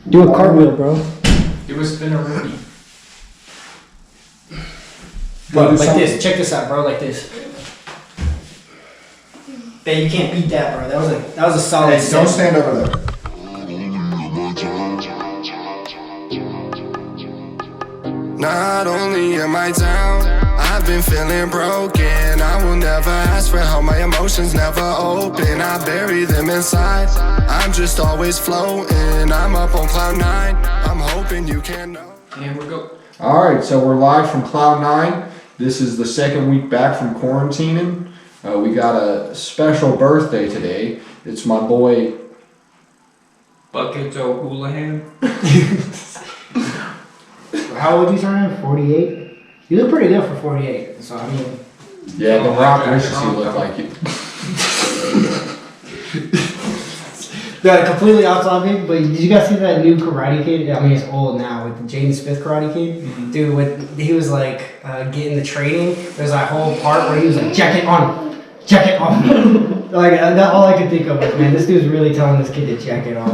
Do a cartwheel, bro. Do a spinneroonie. Bro, like this. Check this out, bro. Like this. Man, you can't beat that, bro. That was a solid. Hey, don't stand over there. Not only am I down, I've been feeling broken. I will never ask for help, my emotions never open. I bury them inside, I'm just always floating. I'm up on cloud 9, I'm hoping you can know. And we go. Alright, so we're live from Cloud 9. This is the second week back from quarantining. We got a special birthday today. It's my boy Buckets O'Houlihan. How old you turning? 48? You look pretty good for 48. So, I mean. Yeah, the Rock wishes he looked like you. Yeah, completely off topic, but did you guys see that new Karate Kid? I mean, it's old now with the Jaden Smith Karate Kid. Mm-hmm. Dude, he was like getting the training. There's that whole part where he was like, jacket on, jacket off. Like, that's all I could think of was, man, this dude's really telling this kid to jacket off.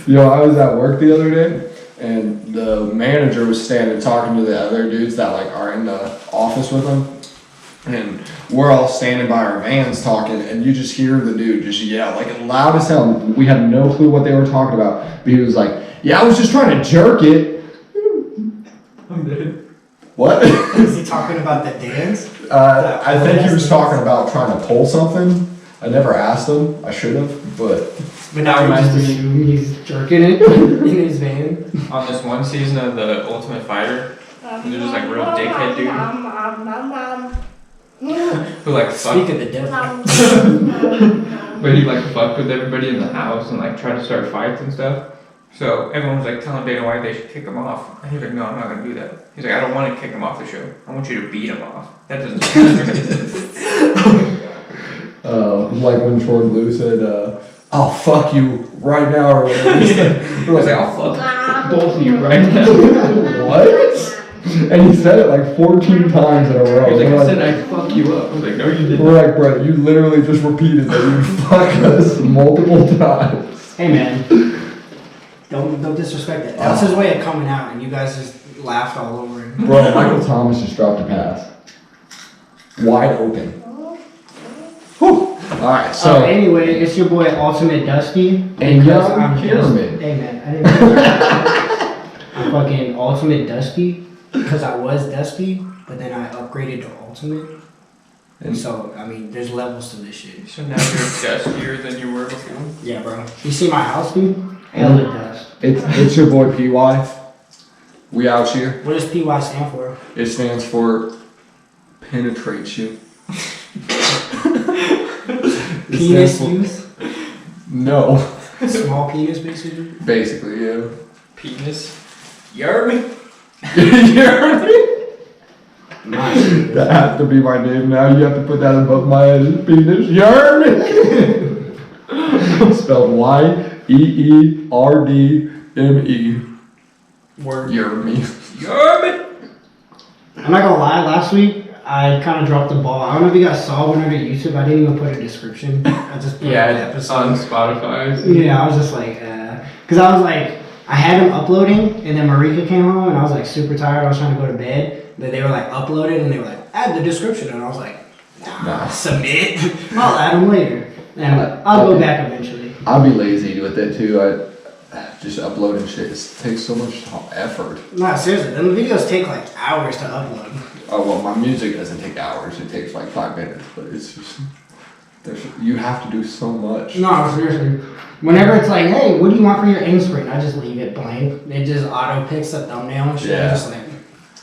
Yo, I was at work the other day, and the manager was standing talking to the other dudes that like are in the office with him. And we're all standing by our vans talking, and you just hear the dude just yell, like loud as hell. We had no clue what they were talking about. But he was like, yeah, I was just trying to jerk it. I'm dead. What? Is he talking about the dance? I think he was talking about trying to pull something. I never asked him. I should have, but now reminds just me- assume he's jerking it in his van. On this one season of The Ultimate Fighter, there's just like real dickhead dude. Who like Speak fucked, of the devil. but he like fucked with everybody in the house and like tried to start fights and stuff. So everyone was like telling Dana White they should kick him off, and he's like, "No, I'm not gonna do that." He's like, "I don't want to kick him off the show. I want you to beat him off." That doesn't sound right. like when Jordan Blue said, "I'll fuck you right now," or whatever. He said. We're like, "I'll fuck both of you right now." What? And he said it like 14 times in a row. He's like, We're "I said I'd fuck you up." I was like, "No, you didn't." We're like, bro, you literally just repeated that you'd fuck us multiple times. Hey man, don't disrespect it. That was his way of coming out, and you guys just laughed all over him. Bro, Michael Thomas just dropped a pass. Wide open. Whew. Alright, so. Anyway, it's your boy Ultimate Dusty. And because Young I'm Pyramid. Hey man, I didn't I'm fucking Ultimate Dusty because I was Dusty, but then I upgraded to Ultimate. And so, I mean, there's levels to this shit. So now you're dustier than you were before. Yeah, bro. You see my house, dude? Hell of dust. It's your boy PY. We out here. What does PY stand for? It stands for penetrate you. It Penis stands for- youth? No. Small penis, basically? Basically, yeah. Penis. You heard me? You heard me? Nice. That has to be my name now. You have to put that above my head as penis. You heard me? Spelled YEERDME. Word. You heard me. You heard me? I'm not gonna lie, last week I kind of dropped the ball. I don't know if you guys saw when I did YouTube, I didn't even put a description. I just put the episode. on Spotify. Yeah, I was just like, because I was like, I had them uploading, and then Marika came home, and I was like super tired. I was trying to go to bed, but they were like uploaded, and they were like, add the description, and I was like, nah. Submit. I'll add them later, and I'll go back eventually. I'll be lazy with it too. Just uploading shit takes so much effort. Nah, seriously, them videos take like hours to upload. Oh well, my music doesn't take hours. It takes like 5 minutes, but it's just you have to do so much. No, seriously. Whenever it's like, hey, what do you want for your end screen? I just leave it blank. It just auto picks the thumbnail and shit. Yeah. I'm just like,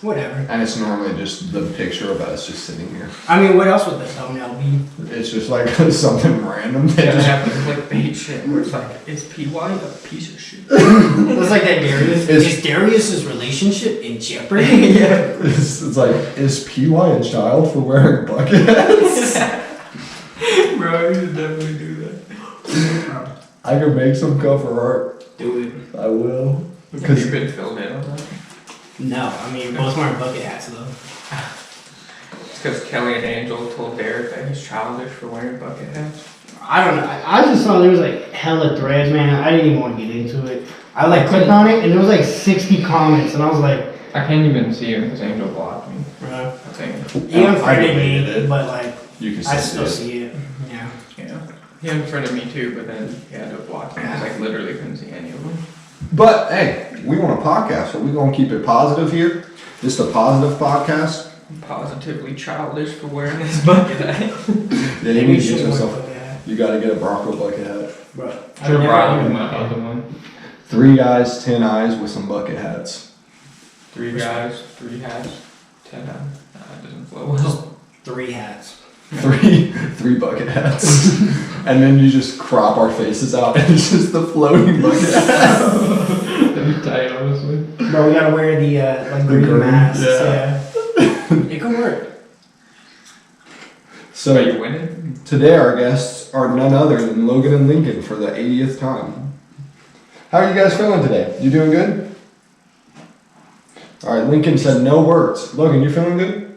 whatever. And it's normally just the picture of us just sitting here. I mean, what else would the thumbnail be? It's just like something random. They They just have the clickbait shit where it's like, is PY a piece of shit? It's like that Darius. It's- Is Darius's relationship in jeopardy? Yeah. it's like, is PY a child for wearing bucket hats? Bro, you should definitely do that. I can make some cover art. Do it. I will. Have Because you been filled in on that? No, I mean, both wearing bucket hats though. It's because Kelly and Angel told Derek that he's childish for wearing bucket hats. I don't know. I just saw there was like hella threads, man. I didn't even want to get into it. I like clicked on it and there was like 60 comments, and I was like, I can't even see him because Angel blocked me. bro. I think. He unfriended deleted me, it. but like, You can I still still see see it. Yeah. Yeah. He unfriended me too, but then he had to block me because I literally couldn't see any of them. it. But hey, we want a podcast, so we're gonna keep it positive here. This is a positive podcast. Positively childish for wearing his bucket hat. Yeah, you Maybe need you to get should yourself. work with that, You gotta get a Bronco bucket hat. bro. Sure, I've Brian, never- my other one. 3 guys, 10 eyes with some bucket hats. 3 guys, 3 hats, 10 hats. That doesn't flow well. 3 hats. 3 bucket hats. And then you just crop our faces out and it's just the floating bucket hat. That'd be tight, honestly. Bro, we gotta wear the like green green, masks. yeah. Yeah. It could work. So But you winning? today our guests are none other than Logan and Lincoln for the 80th time. How are you guys feeling today? You doing good? Alright, Lincoln said no words. Logan, you feeling good?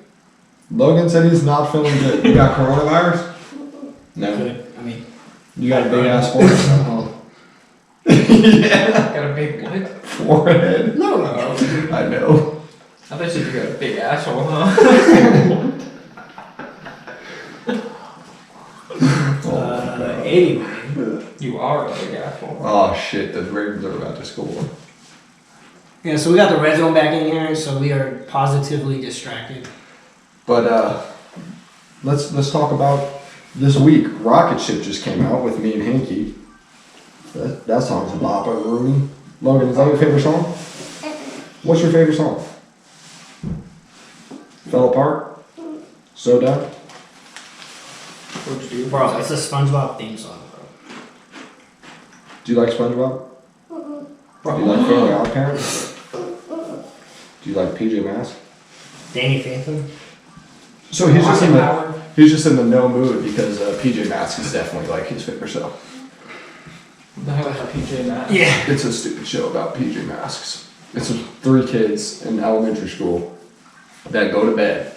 Logan said he's not feeling good. You got coronavirus? No. Good. I mean, You got a big ass forehead? Yeah. Got a big what? Forehead. no. I know. I thought you got a big asshole, huh? Anyway. You are a big asshole. Oh shit, the Ravens are about to score. Yeah, so we got the red zone back in here, so we are positively distracted. But let's talk about this week. Rocket Ship just came out with me and Hanky. That song's a bop over Rooney. Logan, is that your favorite song? What's your favorite song? Fell Apart? So Down? What'd you do? Bro, it's a SpongeBob theme song, bro. Do you like SpongeBob? Do you like Family Odd Parents? Do you like PJ Masks? Danny Phantom. So he's just in Austin the Power. he's just in the no mood because PJ Masks is definitely like his favorite show. What the hell is a PJ Masks? Yeah. It's a stupid show about PJ Masks. It's 3 kids in elementary school that go to bed,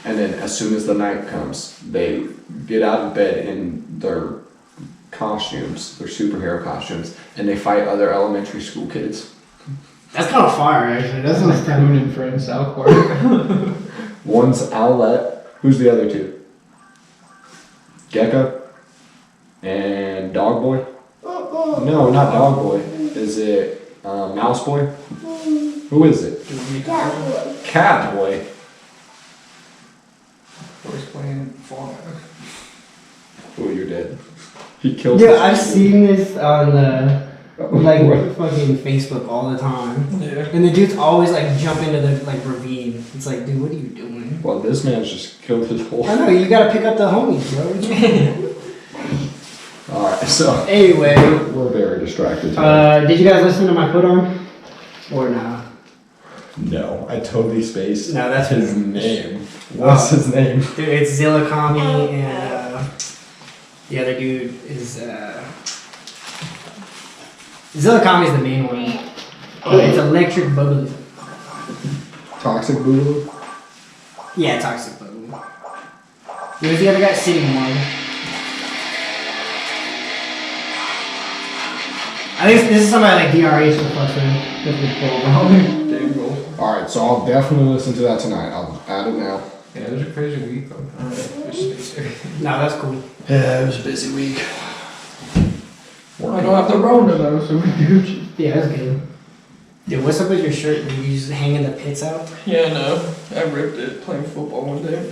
and then as soon as the night comes, they get out of bed in their costumes, their superhero costumes, and they fight other elementary school kids. That's kind of fire, actually. That's Like not Coon and Friends South Park. One's Owlette. Who's the other 2? Gecko and Dog Boy. No, not Dog Boy. Is it Mouse Boy? Who is it? Cat Boy. Boys playing Fall Guys. Oh, you're dead. He killed. Yeah, his- I've seen this on like What? fucking Facebook all the time. Yeah. And the dudes always like jump into the like ravine. It's like, dude, what are you doing? Well, this man's just killed his whole. I know, you gotta pick up the homies, bro. All right, so Anyway, we're very distracted. Today. did you guys listen to my put on? Or no? No, I totally spaced. No, that's his his name. What's his name? Dude, it's Zilla Kami and the other dude is Zilla Kami's the main one. It's Electric Boogaloo. Toxic Boogaloo. Yeah, Toxic Boogaloo. Who's the other guy? City One. I think this is somebody like DRH or fucking. Dave Grohl. All right, so I'll definitely listen to that tonight. I'll add it now. Yeah, it was a crazy week. Just No, that's cool. Yeah, it was a busy week. I don't have the Rona though, so we're Gucci. Yeah, that's good. Dude, what's up with your shirt? Did you just hanging the pits out? Yeah, no. I ripped it playing football one day.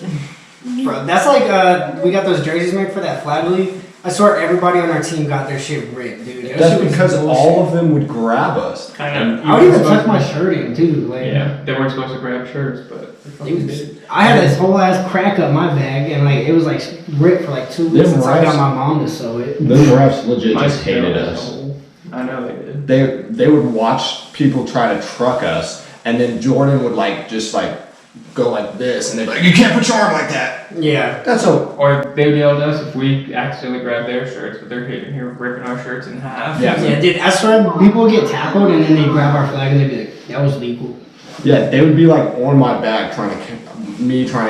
Bro, that's like we got those jerseys made for that flag league. I swear everybody on our team got their shit ripped, dude. That That's shit was because bullshit. all of them would grab us. I know. I would even tuck my shirt in too. Like, Yeah, they weren't supposed to grab shirts, but they fucking dude, did. I had this whole ass crack up my bag, and like it was like ripped for like 2 weeks Them since I got refs- my mom to sew it. Them refs legit My just hated skin was us. whole. I know they did. They would watch people try to truck us, and then Jordan would like just like go like this, and they'd be like, "You can't put your arm like that." Yeah. That's a Or they would yell at us if we accidentally grabbed their shirts, but they're hitting here ripping our shirts in half. Yeah. Yeah, dude, I swear people would get tackled and then they grab our flag and they'd be like, that was legal. yeah. They would be like on my back trying to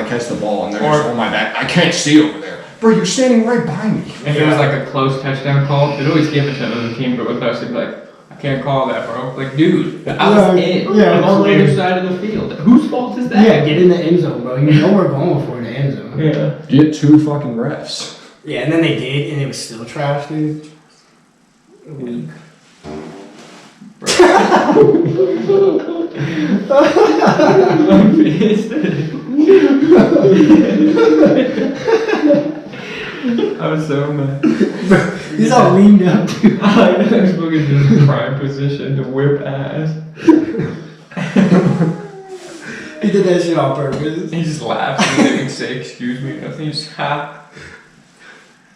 catch the ball, and they're just Or- on my back. I can't see over there. bro, you're standing right by me. If it was like a close touchdown call, they'd always give it to another team, but with us, they'd be like, I can't call that, bro. Like, dude, I was in. Yeah, I'm on the like- other side of the field. Whose fault is that? Yeah, get in the end zone, bro. You know we're going for the end zone. Yeah. Get 2 fucking refs. Yeah, and then they did, and it was still trash, dude. Weak. I'm pissed. I was so mad. He's all leaned up, dude. I was fucking just in prime position to whip ass. He did that shit on purpose. He just laughed. He didn't even say excuse me. Nothing. He just ha.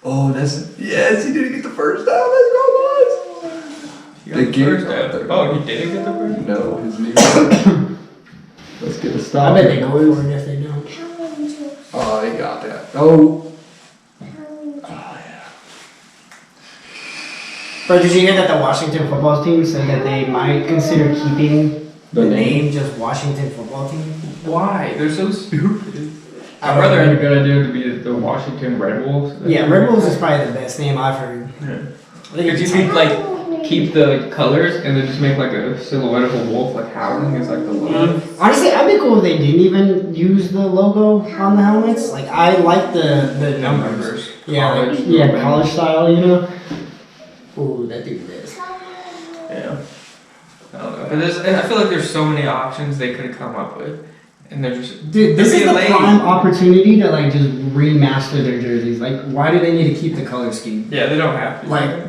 Oh, yes, he didn't get the first down. Let's go, boys. He got They the gave first it down. up. Oh, he didn't get the first. No, his knee. Let's get a stop. I bet they go for it if they don't. Oh, they got that. Oh. Bro, did you hear that the Washington football team said that they might consider keeping the name just Washington football team? Why? They're so stupid. I I'd don't rather know. have a good idea to be the Washington Red Wolves. Yeah, Red Bulls is probably the best name I've heard. Yeah. I think If you it's could like keep the colors and then just make like a silhouette of a wolf like howling is like the logo. Honestly, I'd be cool if they didn't even use the logo on the helmets. Like, I like the numbers. Yeah, College. yeah, college style, you know? Ooh, that dude is. Yeah. I don't know. But I feel like there's so many options they could have come up with. And they're just Dude, this they're is the being lazy. prime opportunity to, like, just remaster their jerseys. Like, why do they need to keep the color scheme? Yeah, they don't have to. Like,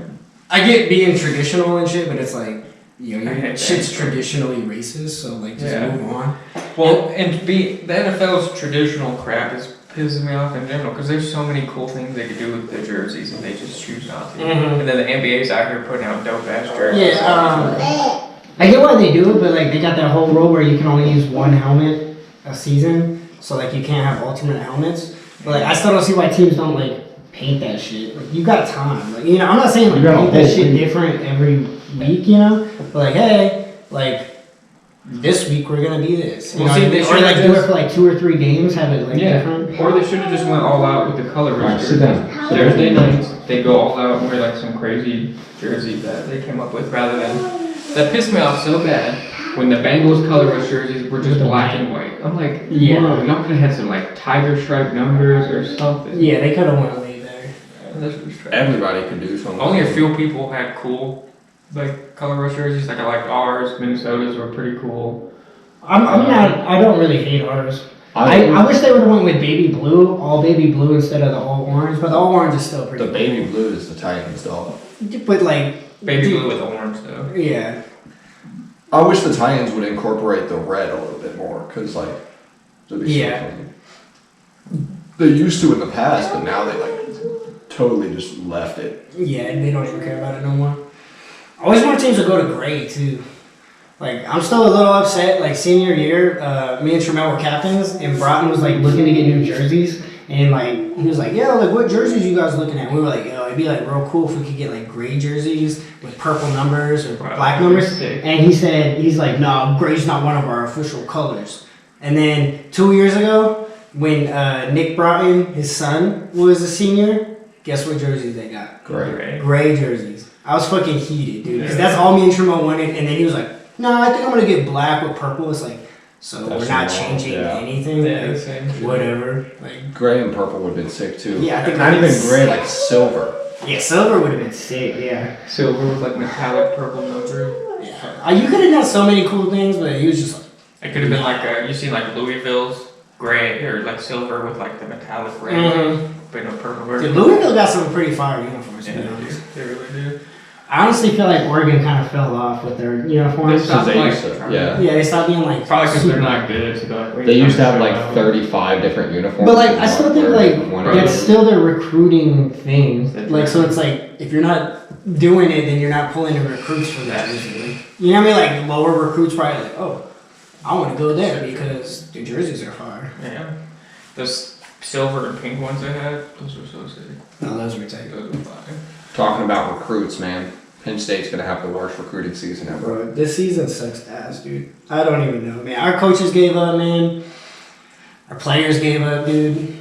I get being traditional and shit, but it's like, you know, I your hate shit's that. traditionally racist, so, like, just Yeah. move on. Well, and the NFL's traditional crap is pissing me off in general because there's so many cool things they could do with the jerseys and they just choose not to. Mhm. And then the NBA's out here putting out dope ass jerseys. Yeah, I get why they do it, but, like, they got that whole rule where you can only use one helmet a season, so, like, you can't have alternate helmets. But, like, I still don't see why teams don't, like, paint that shit. Like, you got time. Like, you know, I'm not saying, like, You got a paint that whole shit week. different every week, you know? But, like, hey, like, this week we're gonna be this. You Well, know, see, what I they mean? Or, should've like, do it just- for, like, 2 or 3 games, have it, like, Yeah. different. Or they should have just went all out with the color Alright, rush sit jersey. down. Thursday nights, they go all out and wear like some crazy jersey that they came up with rather than. That pissed me off so bad when the Bengals color rush jerseys were just black and white. I'm like, Yeah. whoa, y'all could have had some like tiger stripe numbers or something. Yeah, they could've went way better. That's just trash. Everybody could do something. Only a few people had cool like color rush jerseys. Like I liked ours. Minnesota's were pretty cool. I'm not, I don't really hate ours. I wish they would've went with baby blue, all baby blue instead of the all orange, but the all orange is still pretty The baby blue is the Titans dog. cool. But, like, Baby dude, blue with orange though. Yeah. I wish the Titans would incorporate the red a little bit more, cause like, it'd be so Yeah. funny. They used to in the past, but now they like totally just left it. Yeah, they don't even care about it no more. I always want teams to go to gray too. Like, I'm still a little upset. Like, senior year, me and Tremel were captains, and Broughton was like looking to get new jerseys, and like he was like, "Yeah, like what jerseys you guys looking at?" And we were like, "Yo, it'd be like real cool if we could get like gray jerseys with purple numbers or Wow, black numbers." sick. And he said, he's like, "No, gray's not one of our official colors." And then 2 years ago, when Nick Broughton, his son, was a senior, guess what jerseys they got? Great. Gray jerseys. I was fucking heated, dude. Because that's all me and Tremel wanted. And then he was like, "No, I think I'm gonna get black with purple." It's like, so That's we're not wrong, changing yeah. anything. Yeah, Like, same shit. whatever. Like, Gray and purple would have been sick too. Yeah, I think not even that's- gray, like silver. yeah, silver would have been sick. Yeah. Silver with like metallic purple number. You could have done so many cool things, but he was just like, It could have been like you seen like Louisville's gray or like silver with like the metallic red, Mhm. but no purple dude, version. Louisville got some pretty fire uniforms. To Yeah, be honest. they really do. I honestly feel like Oregon kind of fell off with their uniforms. They stopped they like, used to, yeah. Yeah, they stopped being like. Probably because they're super- not good. So they're like, wait, They used to have I'm like sorry. 35 different uniforms. But like, I still think like One of that's those. still their recruiting thing. That's Like, right. so it's like if you're not doing it, then you're not pulling in recruits for that. That's Usually, you know what I mean? Like lower recruits probably like, oh, I want to go there because the jerseys are fire. Yeah, those silver and pink ones they had, those were so sick. No, those were tight. Those were fire. Talking about recruits, man. Penn State's gonna have the worst recruiting season ever. Bro, this season sucks ass, dude. I don't even know, man. Our coaches gave up, man. Our players gave up, dude.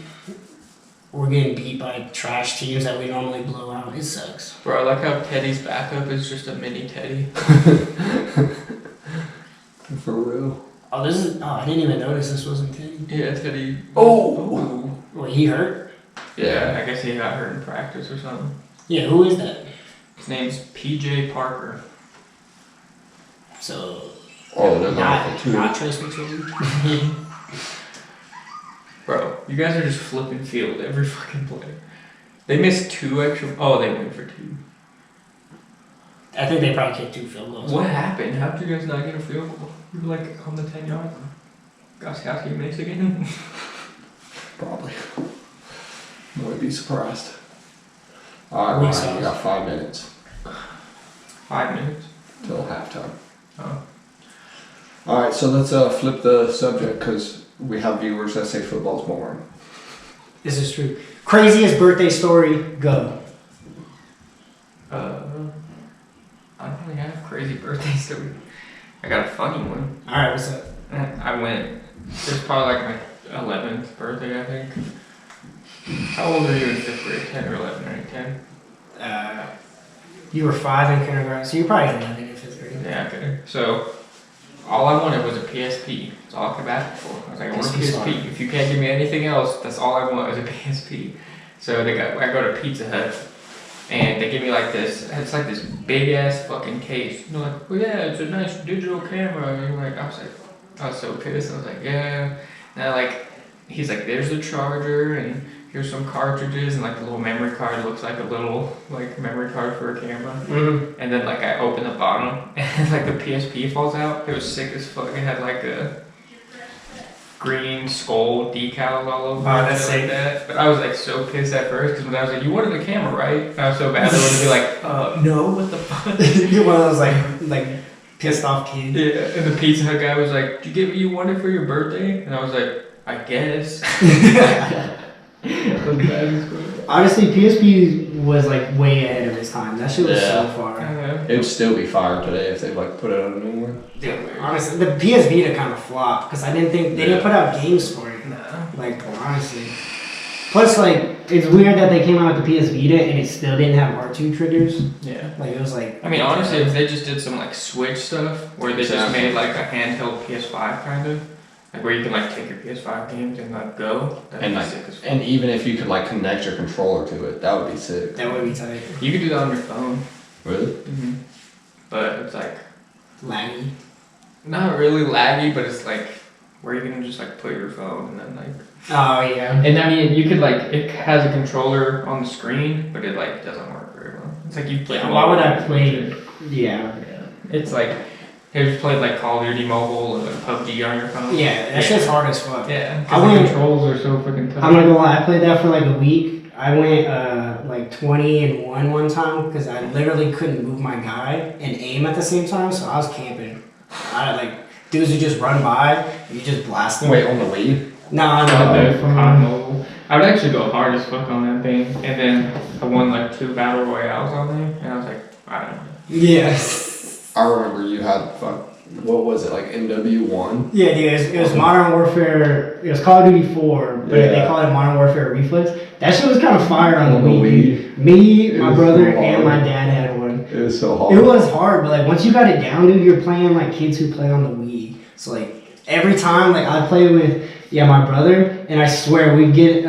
we're getting beat by trash teams that we normally blow out. It sucks. Bro, I like how Teddy's backup is just a mini Teddy. For real. Oh, I didn't even notice this wasn't Teddy. Yeah, Teddy. Oh! Wait, he hurt? Yeah, I guess he got hurt in practice or something. Yeah, who is that? His name's PJ Parker. So, Oh, they're not Trace McSorley. Bro, you guys are just flipping field every fucking play. They missed 2 extra. Oh, they went for 2. I think they probably kicked 2 field goals. What happened? How did you guys not get a field goal? You were like on the 10-yard line. Goskowski makes again. Probably. Wouldn't be surprised. Alright, Ryan, you got 5 minutes 5 minutes. till halftime. Oh. Alright, so let's flip the subject because we have viewers that say football's boring. This is true. Craziest birthday story, go. I don't really have crazy birthday stories. I got a funny one. Alright, what's up? I went. It was probably like my 11th birthday, I think. How old were you in 5th grade? 10 or 11, right? 10? You were 5 in kindergarten, so you're probably 11 in 5th grade. Yeah, okay. So, all I wanted was a PSP. That's all I came back for. I was like, I want a PSP. PSP. If you can't give me anything else, that's all I want is a PSP. So I go to Pizza Hut, and they give me like this. It's like this big ass fucking case. And they're like, well, yeah, it's a nice digital camera. And you're like, I was so pissed. I was like, yeah. And he's like, there's the charger, and here's some cartridges, and like the little memory card looks like a little like memory card for a camera. Mm-hmm. And then like I open the bottom, and like the PSP falls out. It was sick as fuck. It had like a green skull decals all over. Oh, it, that's shit sick. like that. But I was like so pissed at first because when I was like, "You wanted the camera, right?" And I was so bad. I wanted to be like, "No, what the fuck?" You're one of those like pissed off kids. Yeah. And the Pizza Hut guy was like, "Did you get what you wanted for your birthday?" And I was like, "I guess." Honestly, PSP was like way ahead of its time. That shit was so Yeah. far. It'd still be fire today if they like put out a new one. Dude, honestly, the PS Vita kind of flopped because I didn't think they didn't put out games for it. Nah. Like honestly. Plus, like it's weird that they came out with the PS Vita and it still didn't have R2 triggers. Yeah. Like it was like. I mean, honestly, if they just did some like Switch stuff where they just Exactly. made like a handheld PS5 kind of, like where you can like take your PS5 games and like go, that'd And be like, sick as fuck. and even if you could like connect your controller to it, that would be sick. That would be tight. You could do that on your phone. Really? Mm-hmm. But it's like Laggy. not really laggy, but it's like where you can just like put your phone and then like. Oh yeah. And I mean, you could like it has a controller on the screen, but it like doesn't work very well. It's like you play. Yeah, why would I play? Yeah. It's like have you played like Call of Duty Mobile or like PUBG on your phone? Yeah, that shit's hard as fuck. Yeah, I because the went- controls are so freaking tough. I'm not gonna lie, I played that for like a week. I went like 20-1 one time because I literally couldn't move my guy and aim at the same time, so I was camping. I like dudes who just run by, you just blast them. Wait, on the Wii? No, the no. COD Mobile. I would actually go hard as fuck on that thing, and then I won like 2 battle royales on there, and I was like, I don't know. Yes. I remember you had what was it, like MW1? Yeah, dude, it was Modern Warfare. It was Call of Duty 4, but they Yeah. call it Modern Warfare Reflex. That shit was kind of fire on the On the Wii. Me, It my was brother, so and hard. my dad had one. It was so hard. It was hard, but like once you got it down, dude, you're playing like kids who play on the Wii. So like every time, like I'd play with my brother, and I swear we'd get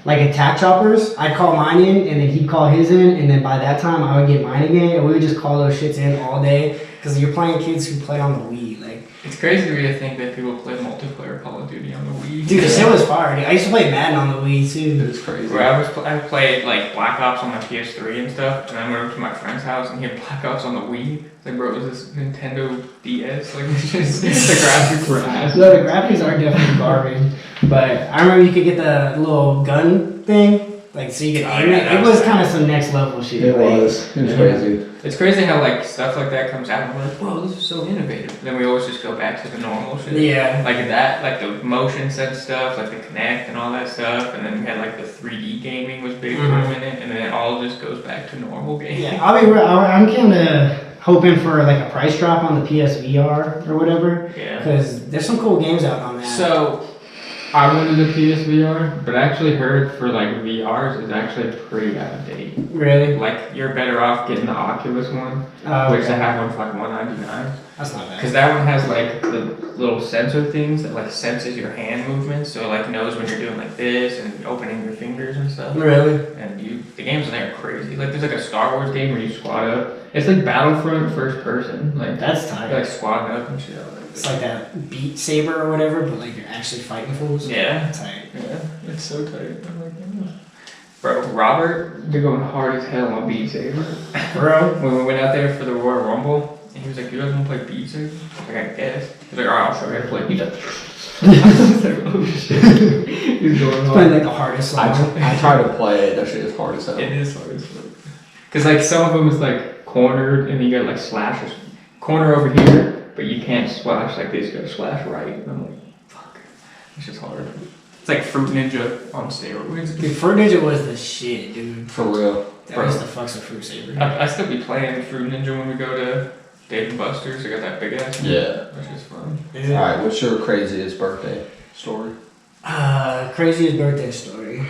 like attack choppers. I'd call mine in, and then he'd call his in, and then by that time I would get mine again, and we would just call those shits in all day because you're playing kids who play on the Wii. Like, It's crazy to me to think that people play multiplayer Call of Duty on the Wii. dude, the shit was fire. Dude. I used to play Madden on the Wii too. It was crazy. Where I played like Black Ops on my PS3 and stuff, and I went over to my friend's house and he had Black Ops on the Wii. It's like, bro, it was this Nintendo DS. Like, it's just, the graphics were ass. So the graphics are definitely garbage, but I remember you could get the little gun thing, like so you could Oh, aim yeah, it. that It was was sick. kind of some next level shit. It like- was. It was Yeah. crazy. It's crazy how like stuff like that comes out and we're like, whoa, this is so innovative. Then we always just go back to the normal shit. Yeah. Like that, like the motion sense stuff, like the Kinect and all that stuff, and then we had like the 3D gaming was big for a minute, and then it all just goes back to normal gaming. Yeah, I'll be real. I'm kind of hoping for like a price drop on the PSVR or whatever, Yeah. because there's some cool games out on that. So, I wanted a PSVR, but I actually heard for like VRs is actually pretty out of date. Really? Like you're better off getting the Oculus one, which I have one for like $199. That's not bad. Because that one has like the little sensor things that like senses your hand movements, so it like knows when you're doing like this and opening your fingers and stuff. Really? And the games in there are crazy. Like there's like a Star Wars game where you squat up. It's like Battlefront first person. Like That's you're tight. like squatting up and shit. It's like that Beat Saber or whatever, but like you're actually fighting fools. Yeah. Tight. Yeah, it's so tight. I'm like, yeah. Bro, Robert, they're going hard as hell on Beat Saber. Bro. When we went out there for the Royal Rumble, and he was like, "You guys want to play Beat Saber?" Like, I guess. He's like, "Alright, I'll show you how to play." He's like, I was like, "Oh shit." He's going It's hard. playing like the hardest song. I try to play it. That shit is hard as hell. It is hard as fuck. Cause like some of them is like cornered, and you got like slashers, corner over here, but you can't slash like this. You gotta slash right. And I'm like, fuck, it's just hard. It's like Fruit Ninja on steroids. Dude, Fruit Ninja was the shit, dude. For real. That was the fucks of Fruit Saber. I still be playing Fruit Ninja when we go to Dave and Buster's. They got that big ass. Yeah. Which is fun. Is it? Alright, what's your craziest birthday story? Craziest birthday story.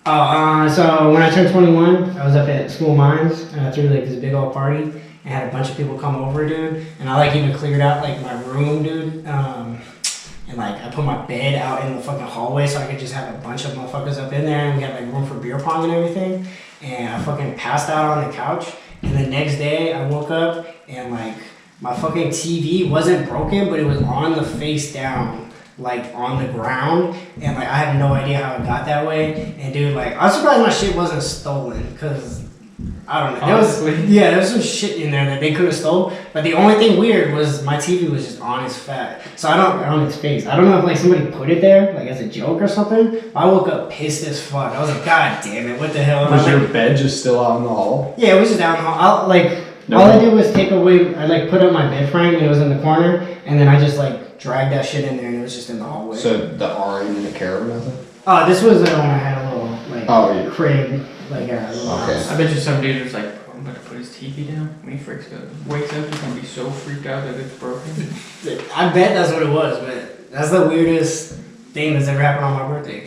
So when I turned 21, I was up at School Mines and I threw like this big old party and had a bunch of people come over, dude. And I like even cleared out like my room, dude. And like I put my bed out in the fucking hallway so I could just have a bunch of motherfuckers up in there and we had like room for beer pong and everything. And I fucking passed out on the couch. And the next day I woke up and like my fucking TV wasn't broken, but it was on the face down, like on the ground, and like I had no idea how it got that way. And dude, like I was surprised my shit wasn't stolen, cause I don't know. There was some shit in there that they could have stole. But the only thing weird was my TV was just on its fat, so on its face. I don't know if like somebody put it there like as a joke or something. I woke up pissed as fuck. I was like, God damn it, what the hell? And Was I, your like, bed just still out in the hall? yeah, it was just down the hall. No. All I did was take away. I like put up my bed frame and it was in the corner, and then I just like dragged that shit in there and it was just in the hallway. So the RE didn't care or nothing? This was when I had a little like Yeah. crib, like a little Okay. house. I bet you some dude was like, "Oh, I'm gonna put his TV down." When he wakes up, he's gonna be so freaked out that it's broken. I bet that's what it was, but that's the weirdest thing that's ever happened on my birthday.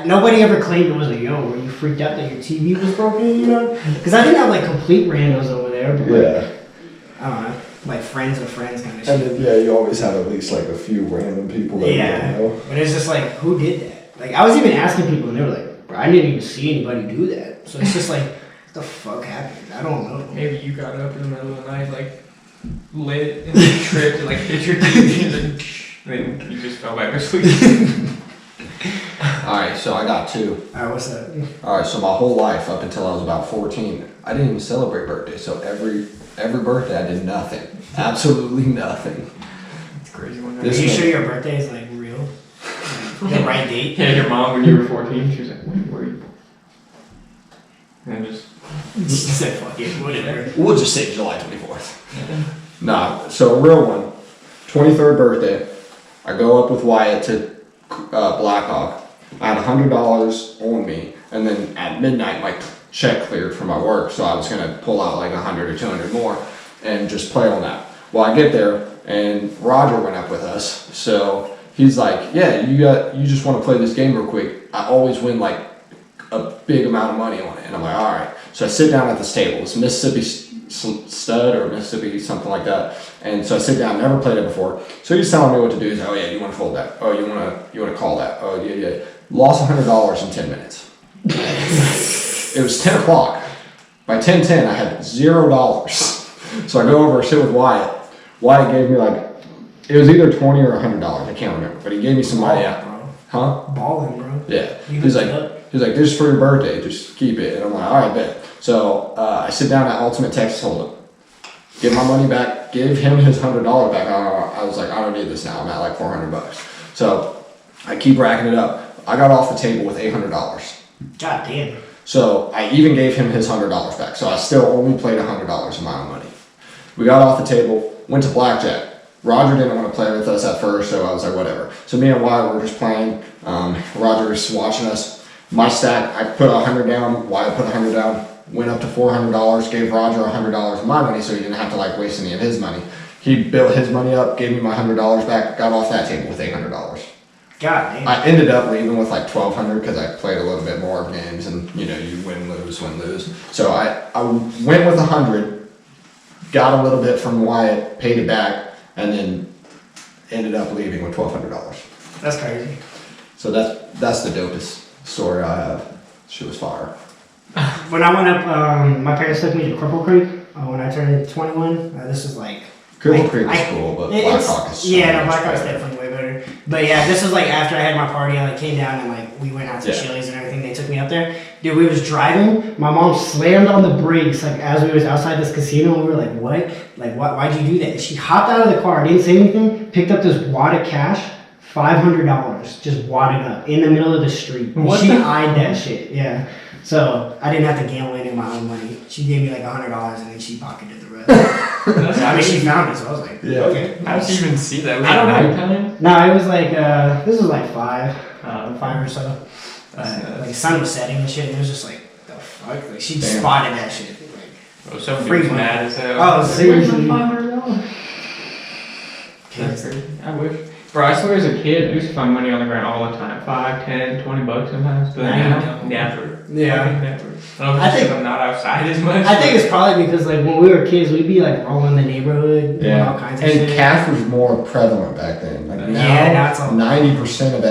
Nobody ever claimed it was a yo. Were you freaked out that your TV was broken? You know, because I didn't have like complete randos over there, but like, I don't know, like friends of friends kind of shit. And then, you always have at least like a few random people that Yeah, you don't know. but it's just like, who did that? Like, I was even asking people, and they were like, bro, I didn't even see anybody do that. So it's just like, what the fuck happened? I don't know. Maybe you got up in the middle of the night, like lit and then tripped and like hit your TV, and then you just fell back asleep. Alright, so I got two. Alright, what's up? Alright, so my whole life up until I was about 14, I didn't even celebrate birthdays. So every birthday I did nothing. Absolutely nothing. It's crazy when Are This you one- sure your birthday is like real? The right date? Yeah, your mom when you were 14, she was like, "When were you?" And then just She said, fuck it, whatever. We'll just say July 24th. Nah, so a real one. 23rd birthday. I go up with Wyatt to Blackhawk. I had $100 on me, and then at midnight my check cleared for my work, so I was gonna pull out like 100 or 200 more and just play on that. Well, I get there, and Roger went up with us, so he's like, "Yeah, you just want to play this game real quick. I always win like a big amount of money on it." And I'm like, "All right." So I sit down at this table. It's Mississippi Stud or Mississippi something like that. And so I sit down, never played it before. So he's telling me what to do. He's like, "Oh yeah, you want to fold that? Oh, you want to call that? Oh yeah." Lost $100 in 10 minutes. It was 10 o'clock. By 10:10, I had $0. So I go over, sit with Wyatt. Wyatt gave me like, it was either $20 or $100. I can't remember, but he gave me some money out. Huh? Balling, bro. Yeah. You He's hooked like, it up. "This is for your birthday. Just keep it." And I'm like, "All right, bet." So I sit down at Ultimate Texas Hold'em, get my money back, give him his $100 back. I was like, "I don't need this now. I'm at like $400. So I keep racking it up. I got off the table with $800. God damn. So I even gave him his $100 back. So I still only played $100 of my own money. We got off the table, went to blackjack. Roger didn't want to play with us at first, so I was like, whatever. So me and Wyatt were just playing. Roger's watching us. My stack, I put 100 down. Wyatt put 100 down. Went up to $400. Gave Roger $100 of my money, so he didn't have to like waste any of his money. He built his money up, gave me my $100 back, got off that table with $800. God damn. I ended up leaving with like $1,200 because I played a little bit more of games, and you win, lose. So I went with 100, got a little bit from Wyatt, paid it back, and then ended up leaving with $1,200. That's crazy. So that's the dopest story I have. She was fire. When I went up, my parents took me to Cripple Creek when I turned 21. This was like. Cripple Creek is cool, but Blackhawk is so much Blackhawk's better. definitely way better. But yeah, this was like after I had my party. I like came down and like we went out to Yeah. Chili's and everything. They took me up there. Dude, we was driving. My mom slammed on the brakes like as we was outside this casino. And we were like, "What? Like, why'd you do that?" And she hopped out of the car, didn't say anything, picked up this wad of cash, $500, just wadded up in the middle of the street. And What she the- eyed that shit. Yeah. So I didn't have to gamble any of my own money. She gave me like $100 and then she pocketed the rest. I mean, she found it, so I was like, Yeah. okay. How'd you even see that? Was I it don't know. nighttime? No, it was like this was like 5 5 or so. That's Like nuts. the sun was setting and shit, and it was just like the fuck. Like she Damn. spotted that shit. Like, Oh, some Free dude's money. mad as hell. Oh, seriously? That's crazy. I wish. Bro, I swear as a kid, I used to find money on the ground all the time. 5, 10, 20 bucks sometimes. But Now you now, don't. never. Yeah. Fucking never. I don't know if I it's think- because I'm not outside as much. I think it's probably because like when we were kids, we'd be like rolling the neighborhood, doing all kinds of and shit. cash was more prevalent back then. Like Yeah, now it's all- 90% of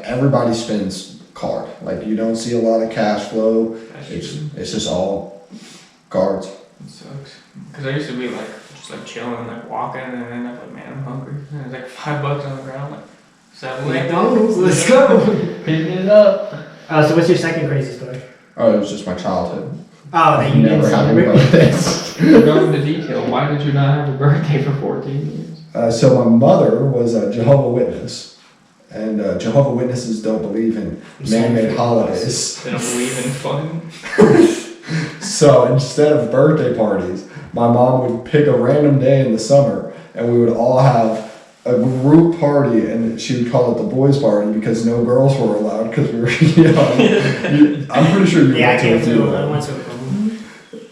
everybody spends card. Like you don't see a lot of cash flow. That's It's just all cards. It sucks. Because I used to be like, just like chilling and like walking, and then I'm like, man, I'm hungry. And there's like $5 on the ground, like 7 McDonald's, let's go. Picking it up. So what's your second crazy story? Oh, it was just my childhood. Oh, that you didn't Never had celebrate. any birthdays. Go into detail. Why did you not have a birthday for 14 years? So my mother was a Jehovah Witness, and Jehovah Witnesses don't believe in man-made holidays. They don't believe in fun. So instead of birthday parties, my mom would pick a random day in the summer, and we would all have a group party, and she would call it the boys' party because no girls were allowed because we were young. I'm pretty sure you Yeah, I went to came a few to. of I them. went to a couple.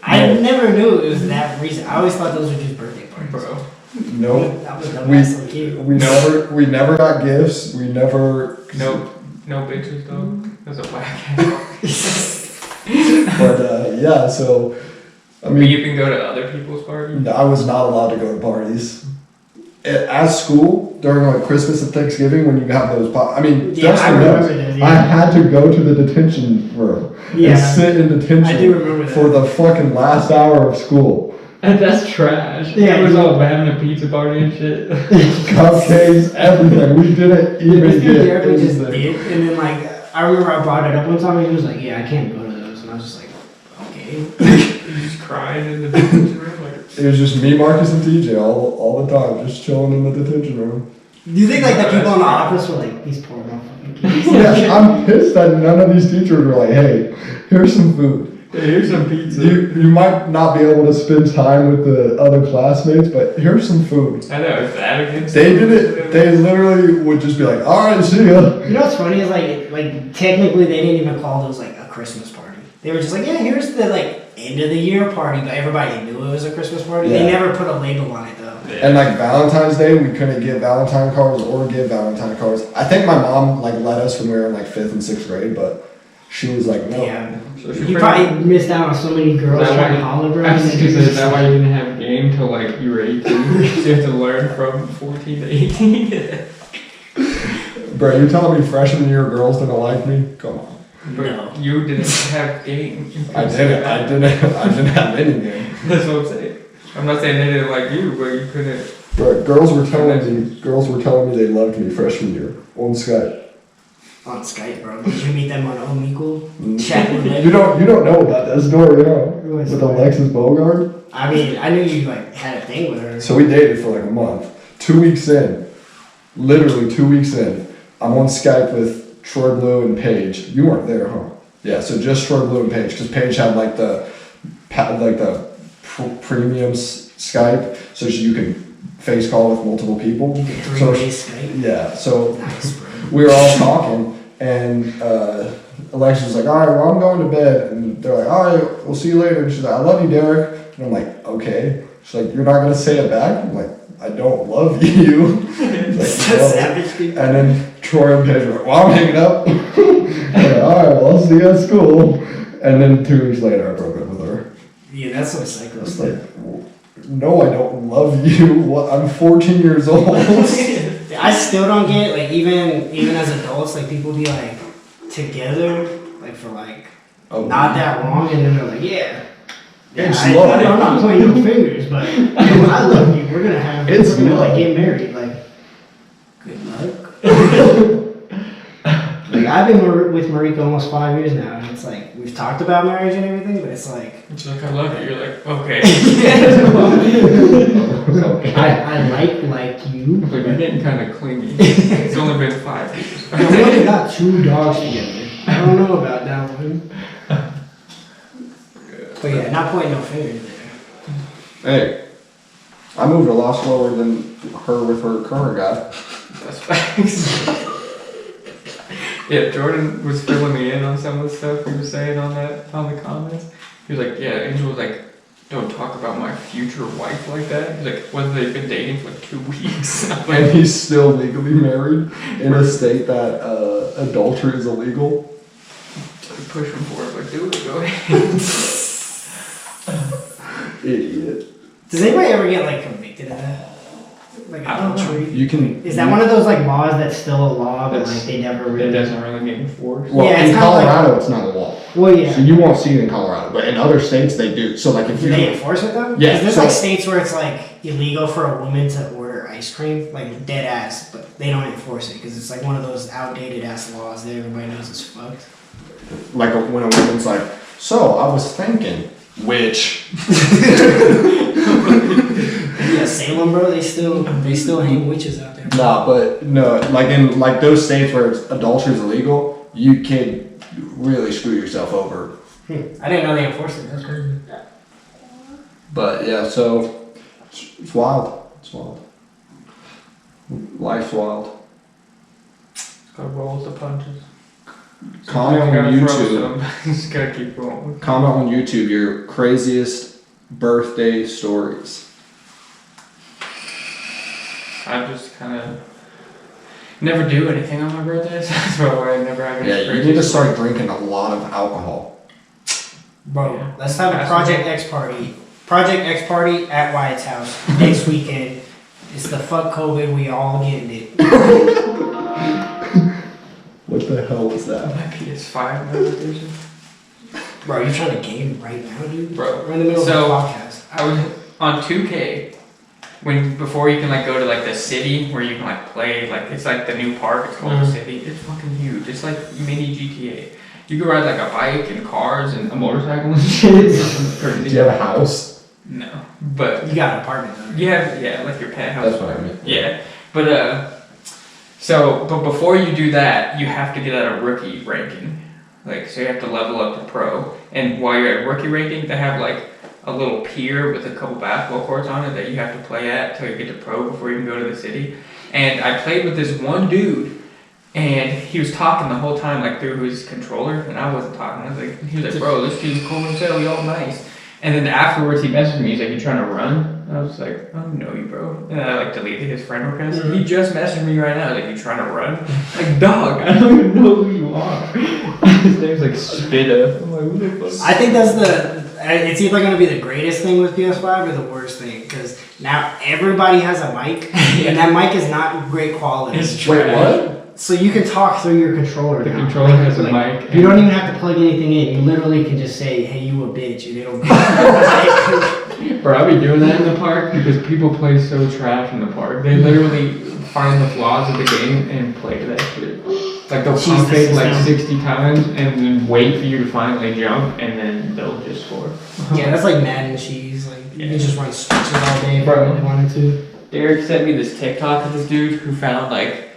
I never knew it was that reason. I always thought those were just birthday parties. Bro. Nope. That was the We- last little kid. We never got gifts. We never. No bitches though. That's a whack. But yeah, so I But mean, you can go to other people's parties. I was not allowed to go to parties. At school, during like Christmas and Thanksgiving, when you have those, I mean, Yeah, I Dustin remember knows. those, I yeah. had to go to the detention room and Yeah, sit in I do detention remember that. for the fucking last hour of school. And that's trash. Yeah, It was you- all having a pizza party and shit. Cupcakes, everything. We didn't even This get dude Derek just anything. did, and then like I remember I brought it up one time, and he was like, "Yeah, I can't go to those," and I was just like, "Okay." You just crying in the detention room like. It was just me, Marcus, and TJ all the time, just chilling in the detention room. Do you think like the people in the office were like, "These poor motherfucking kids"? Yeah, I'm pissed that none of these teachers were like, "Hey, here's some food." Hey, here's some pizza. You might not be able to spend time with the other classmates, but here's some food. I know, is that against They did it. They literally would just be like, "All right, see ya." You know what's funny is like technically they didn't even call those like a Christmas party. They were just like, "Yeah, here's the like end of the year party," but everybody knew it was a Christmas party. They Yeah. never put a label on it though. And like Valentine's Day, we couldn't get Valentine cards or give Valentine cards. I think my mom like let us when we were in like 5th and 6th grade, but she was like, "No." Yeah, So you probably missed out on so many girls Is that trying why- to holler, bro. I was and just then gonna you say, is just that why like- you didn't have a game till like you were 18? So you have to learn from 14 to 18? Bro, you telling me freshman year girls didn't like me? Come on. But No. you didn't have game. I didn't. I didn't have any game. That's what I'm saying. I'm not saying they didn't like you, but you couldn't. But girls were telling me they loved me freshman year on Skype. on Skype, bro. Did you meet them on Omegle? Chat with You don't know about that story, huh? Who is With that? Alexis Bogart. I mean, I knew you like had a thing with her. So we dated for like a month. 2 weeks in, literally 2 weeks in, I'm on Skype with Troy Blue and Paige. You weren't there, huh? Yeah. So just Troy Blue and Paige, because Paige had like the premium Skype, so you can face call with multiple people. You could So 3-way Skype. yeah. So Nice, bro. we were all talking, and Alexis was like, "All right, well, I'm going to bed," and they're like, "All right, we'll see you later." And she's like, "I love you, Derek," and I'm like, "Okay." She's like, you're not gonna say it back? I'm like, I don't love you. Like, So "No." savage, dude. And then Troy and Paige were like, well, I'm hanging up. I'm like, all right, well, I'll see you at school. And then 2 weeks later, I broke up with her. Yeah, that's some psycho It's stuff. like, no, I don't love you. What? I'm 14 years old. I still don't get like even as adults, like people be like together like for like Oh, not that long, and then they're like, yeah. It's I love. I'm not pointing no fingers, but I love you. We're gonna It's we're gonna like love. get married. Like, good luck. Like I've been with Marika almost 5 years now, and it's like we've talked about marriage and everything, but it's like It's like, I love it. You're like, okay. I like you. But you're getting kind of clingy. It's only been 5 years. And we only got 2 dogs together. I don't know about that one. But yeah, not pointing no fingers there. Hey, I moved a lot slower than her with her current guy. That's facts. Yeah, Jordan was filling me in on some of the stuff he was saying on the comments. He was like, yeah, Angel was like, don't talk about my future wife like that. He's like, whether they've been dating for like 2 weeks. I'm And like, he's still legally married in a state that adultery is illegal. push him for it, like, do it, go ahead. Idiot. Does anybody ever get like convicted of that? Like I don't know. adultery? You can. Is that one of those like laws that's still a law, but That's- like they never It really? doesn't really get enforced. Well, Yeah, it's in kinda like- Colorado, it's not a law. Well, yeah. So you won't see it in Colorado, but in other states they do. So like if Do you. they enforce it though? Yeah, 'Cause there's so- like states where it's like illegal for a woman to order ice cream, like dead ass, but they don't enforce it because it's like one of those outdated ass laws that everybody knows is fucked. Like when a woman's like, so I was thinking, which. Yeah, Salem, bro. They still hang witches out there. Nah, but no, like in like those states where adultery is illegal, you can really screw yourself over. I didn't know they enforced it. That's crazy. But yeah, so it's wild. It's wild. Life's wild. Gotta roll with the punches. Comment on Sometimes you gotta YouTube. throw some. Just gotta keep going. Comment on YouTube your craziest birthday stories. I just kind of never do anything on my birthdays. That's why I never have any. Yeah, you crazy need to stories. start drinking a lot of alcohol. Bro, Yeah. let's have a That's Project X party. Project X party at Wyatt's house next weekend. It's the fuck COVID. We all getting it. What the hell was that? My PS5 notification. Bro, you trying to game right now, dude? Bro, We're in the middle so- of a podcast. I was on 2K before you can like go to like the city where you can like play, like it's like the new park, it's called the city. It's fucking huge. It's like mini GTA. You can ride like a bike and cars and a motorcycle and shit. It's crazy. Do you have a house? No, but You got an apartment though. yeah, like your pet house. That's what I meant. Yeah, but but before you do that, you have to get at a rookie ranking. Like, so you have to level up to pro. And while you're at rookie ranking, they have like a little pier with a couple basketball courts on it that you have to play at till you get to pro before you can go to the city. And I played with this one dude, and he was talking the whole time like through his controller, and I wasn't talking. I was like, he was like, bro, this dude's cool as hell, y'all nice. And then afterwards, he messaged me. He's like, "You trying to run?" I was like, "I don't know you, bro." And then I like deleted his friend request. He just messaged me right now. Like, "You trying to run?" Like, dog, I don't even know who you are. His name's like Spitta. I'm like, who the fuck? I think that's it's either going to be the greatest thing with PS5 or the worst thing because now everybody has a mic and that mic is not great quality. It's Wait, trash. what? So you can talk through your controller. The now. controller has a mic. You don't even have to plug anything in. You literally can just say, "Hey, you a bitch," and it'll. Bro, I'll be doing that in the park because people play so trash in the park. They literally find the flaws of the game and play that shit. Like they'll pump Jesus, it like man. 60 times and then wait for you to finally jump and then they'll just score. Yeah, that's like Madden cheese. Like you Yeah. can just run switches all day if you Bro. really wanted to. Derek sent me this TikTok of this dude who found like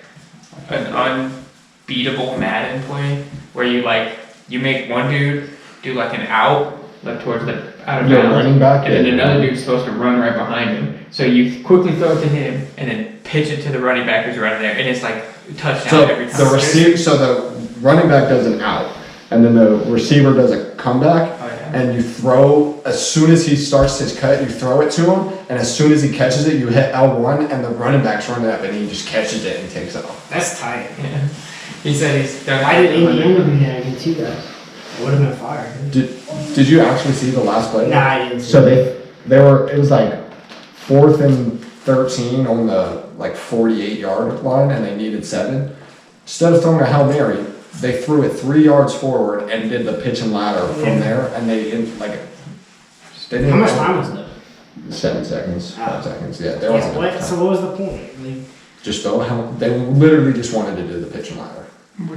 an unbeatable Madden play where you make one dude do like an out, like towards the out of You're bounds, running back. and then another dude's supposed to run right behind him. So you quickly throw it to him and then pitch it to the running back who's right there, and it's like touchdown So every time. so the running back does an out, and then the receiver does a comeback. Oh, yeah. and you throw, as soon as he starts his cut, you throw it to him, and as soon as he catches it, you hit L1, and the running back's running up, and he just catches it and takes off. That's tight. Yeah. He said he's done. Why did Indiana do that against you guys? I would have been fired. Did you actually see the last play? Nah, I didn't. So they were, it was like 4th and 13 on the like 48-yard line, and they needed 7. Instead of throwing a Hail Mary, they threw it 3 yards forward and did the pitch and ladder from there, and they didn't like. They didn't How much time was left? 7 seconds, 5 seconds. Yeah, there Yeah, wasn't enough so time. what was the point? Like, Just throw a Hail. They literally just wanted to do the pitch and ladder.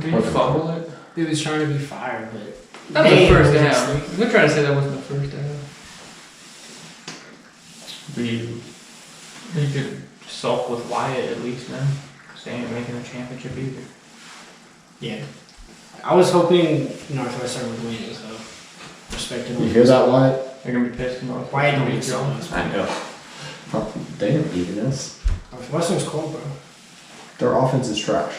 Did he fumble it? he was trying to be fired, but That was the Dang, first was it down. sneaky? We're trying to say that wasn't the first down. We could sulk with Wyatt at least now. 'Cause they ain't making a championship either. yeah. I was hoping Northwestern would win, so respect to You hear that, Wyatt? They're gonna be pissed off. Why don't Be we sell drunk. us? I know. They ain't beating us. Northwestern's cold, bro. Their offense is trash.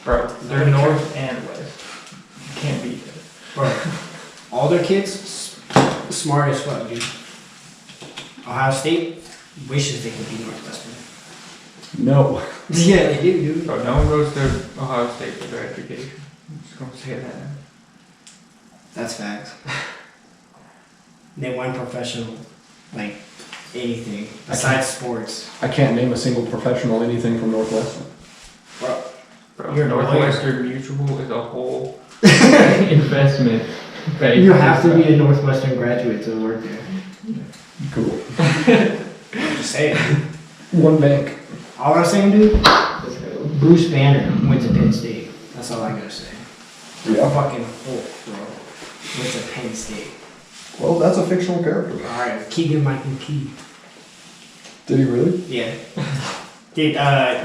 Bro, they're north and west. You can't beat that. Bro, all their kids smart as fuck, dude. Ohio State wishes they could beat Northwestern. No. Yeah, they do, dude. Bro, no one goes to Ohio State for their education. I'm just gonna say that now. That's facts. They went professional, like anything besides sports. I can't name a single professional anything from Northwestern. Bro, You're a lawyer. Northwestern Mutual is a whole investment bank. You have to be a Northwestern graduate to work there. Cool. Just saying. One bank. All I'm saying, dude, Bruce Banner went to Penn State. That's all I gotta say. Yeah. Fucking Hulk, bro. Went to Penn State. Well, that's a fictional character. Alright, Keegan Michael Key. Did he really? Yeah. Dude,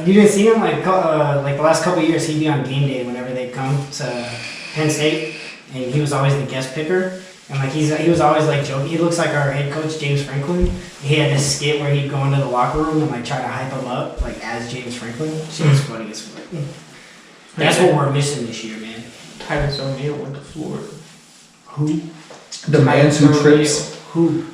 you didn't see him like the last couple of years. He'd be on game day whenever they come to Penn State, and he was always the guest picker. And like he was always like joking. He looks like our head coach James Franklin. He had this skit where he'd go into the locker room and like try to hype him up like as James Franklin. She was funny as fuck. That's what we're missing this year, man. Titus O'Neil went to Florida. Who? The man who trips. Who?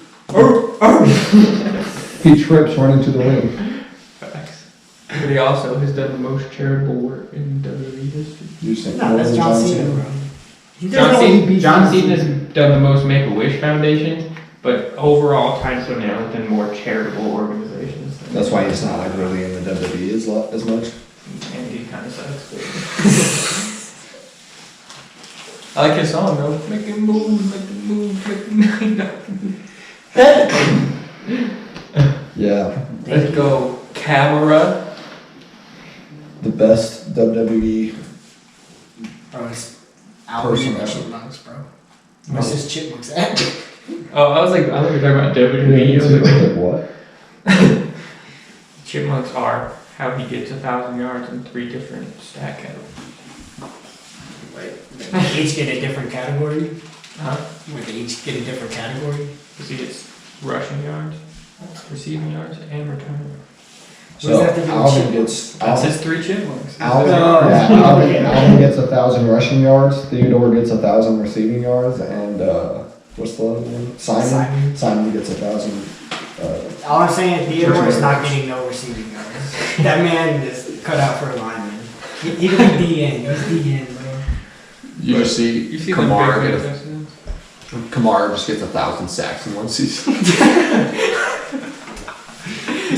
He trips running to the ring. Facts. But he also has done the most charitable work in WWE history. You think No, that's John Cena, bro. John Cena has done the most Make-A-Wish foundations, but overall, Titus O'Neil has done more charitable organizations. That's why he's not like really in the WWE as much. And he kind of sucks. But I like his song though. Making moves, making Yeah, Let's go, camera. the best WWE Bro, it's Person Alvin ever. Chipmunks, bro. Where's his Chipmunks at? Oh, I thought you were talking about WWE. I was like, Like what? Chipmunks are how he gets 1,000 yards in 3 different stat categories. They each get a different category. Huh? Where they each get a different category. Because he gets rushing yards, receiving yards, and returning yards. What does that have to So do with Alvin Chipmunks? gets That's his 3 chipmunks. Alvin, Oh. Alvin gets 1,000 rushing yards. Theodore gets 1,000 receiving yards, and what's the other one? Simon gets 1,000. All I'm saying, Theodore is Church not members. getting no receiving yards. That man is cut out for a lineman. He could be DN. He's DN, bro. You just see You see Kamara the get big a, Kamara just gets 1,000 sacks in one season.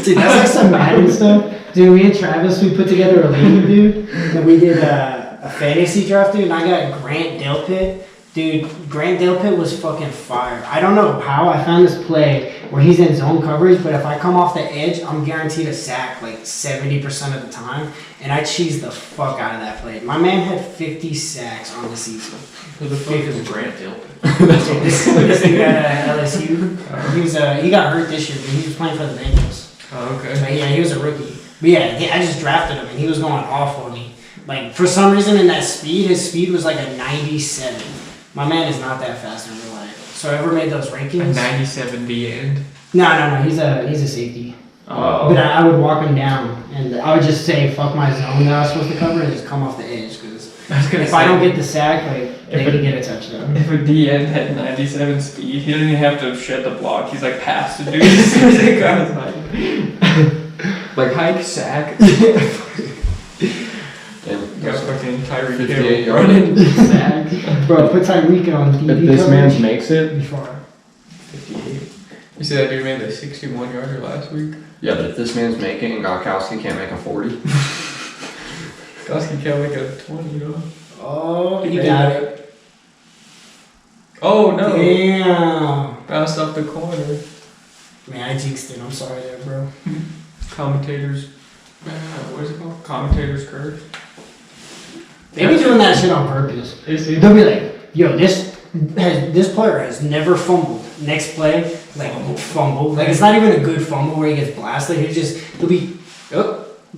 Dude, that's like some Madden stuff. Dude, me and Travis, we put together a league, dude. And we did a fantasy draft, dude. And I got Grant Delpit. Dude, Grant Delpit was fucking fire. I don't know how. I found this play where he's in zone coverage, but if I come off the edge, I'm guaranteed a sack like 70% of the time. And I cheesed the fuck out of that play. My man had 50 sacks on the season. Who the fuck is Grant Dilton? Dude, this guy at LSU, he got hurt this year, but he was playing for the Bengals. Oh, okay. So yeah, he was a rookie. But yeah, I just drafted him and he was going off on me. Like for some reason in that speed, his speed was like a 97. My man is not that fast in real life. So I ever made those A rankings? 97 D end. No, he's a safety. Oh. But I would walk him down and I would just say fuck my zone that I was supposed to cover and just come off the edge because I was gonna If say, I don't get the sack, like they If it- can get a touchdown. if a DN had 97 speed, he doesn't even have to shed the block. He's like past the dude as soon as it comes like hike, sack. And Got fucking Tyreek 58 Hill yard. running sack. Bro, put Tyreek on TV if this coverage man makes it, before. 58. You see that dude made the 61-yarder last week? yeah, but if this man's making and Gronkowski can't make a 40, Goski can't make a 20, you know? Oh, you got it. Oh no! Damn. Bounced off the corner. Man, I jinxed it. I'm sorry there, bro. Commentators. What is it called? Commentators curse. They be doing that shit on purpose. Is he? They'll be like, yo, this player has never fumbled. Next play, like fumble. Like it's not even a good fumble where he gets blasted. He'll be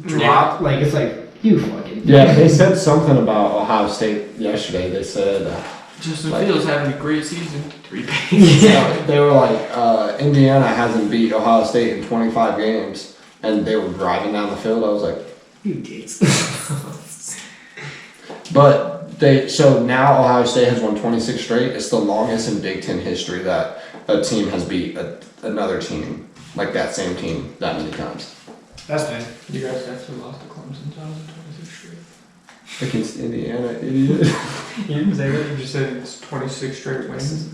drop. Like it's like you fucking. yeah, they said something about Ohio State yesterday. They said Justin Like- Fields having a great season. 3 pages. they were like Indiana hasn't beat Ohio State in 25 games, and they were driving down the field. I was like, You dicks. but so now Ohio State has won 26 straight. It's the longest in Big Ten history that a team has beat another team, like that same team, that many times. That's bad. You guys actually lost to Clemson 2026 straight. Against Indiana, idiot. You didn't say that. You just said it's 26 straight wins.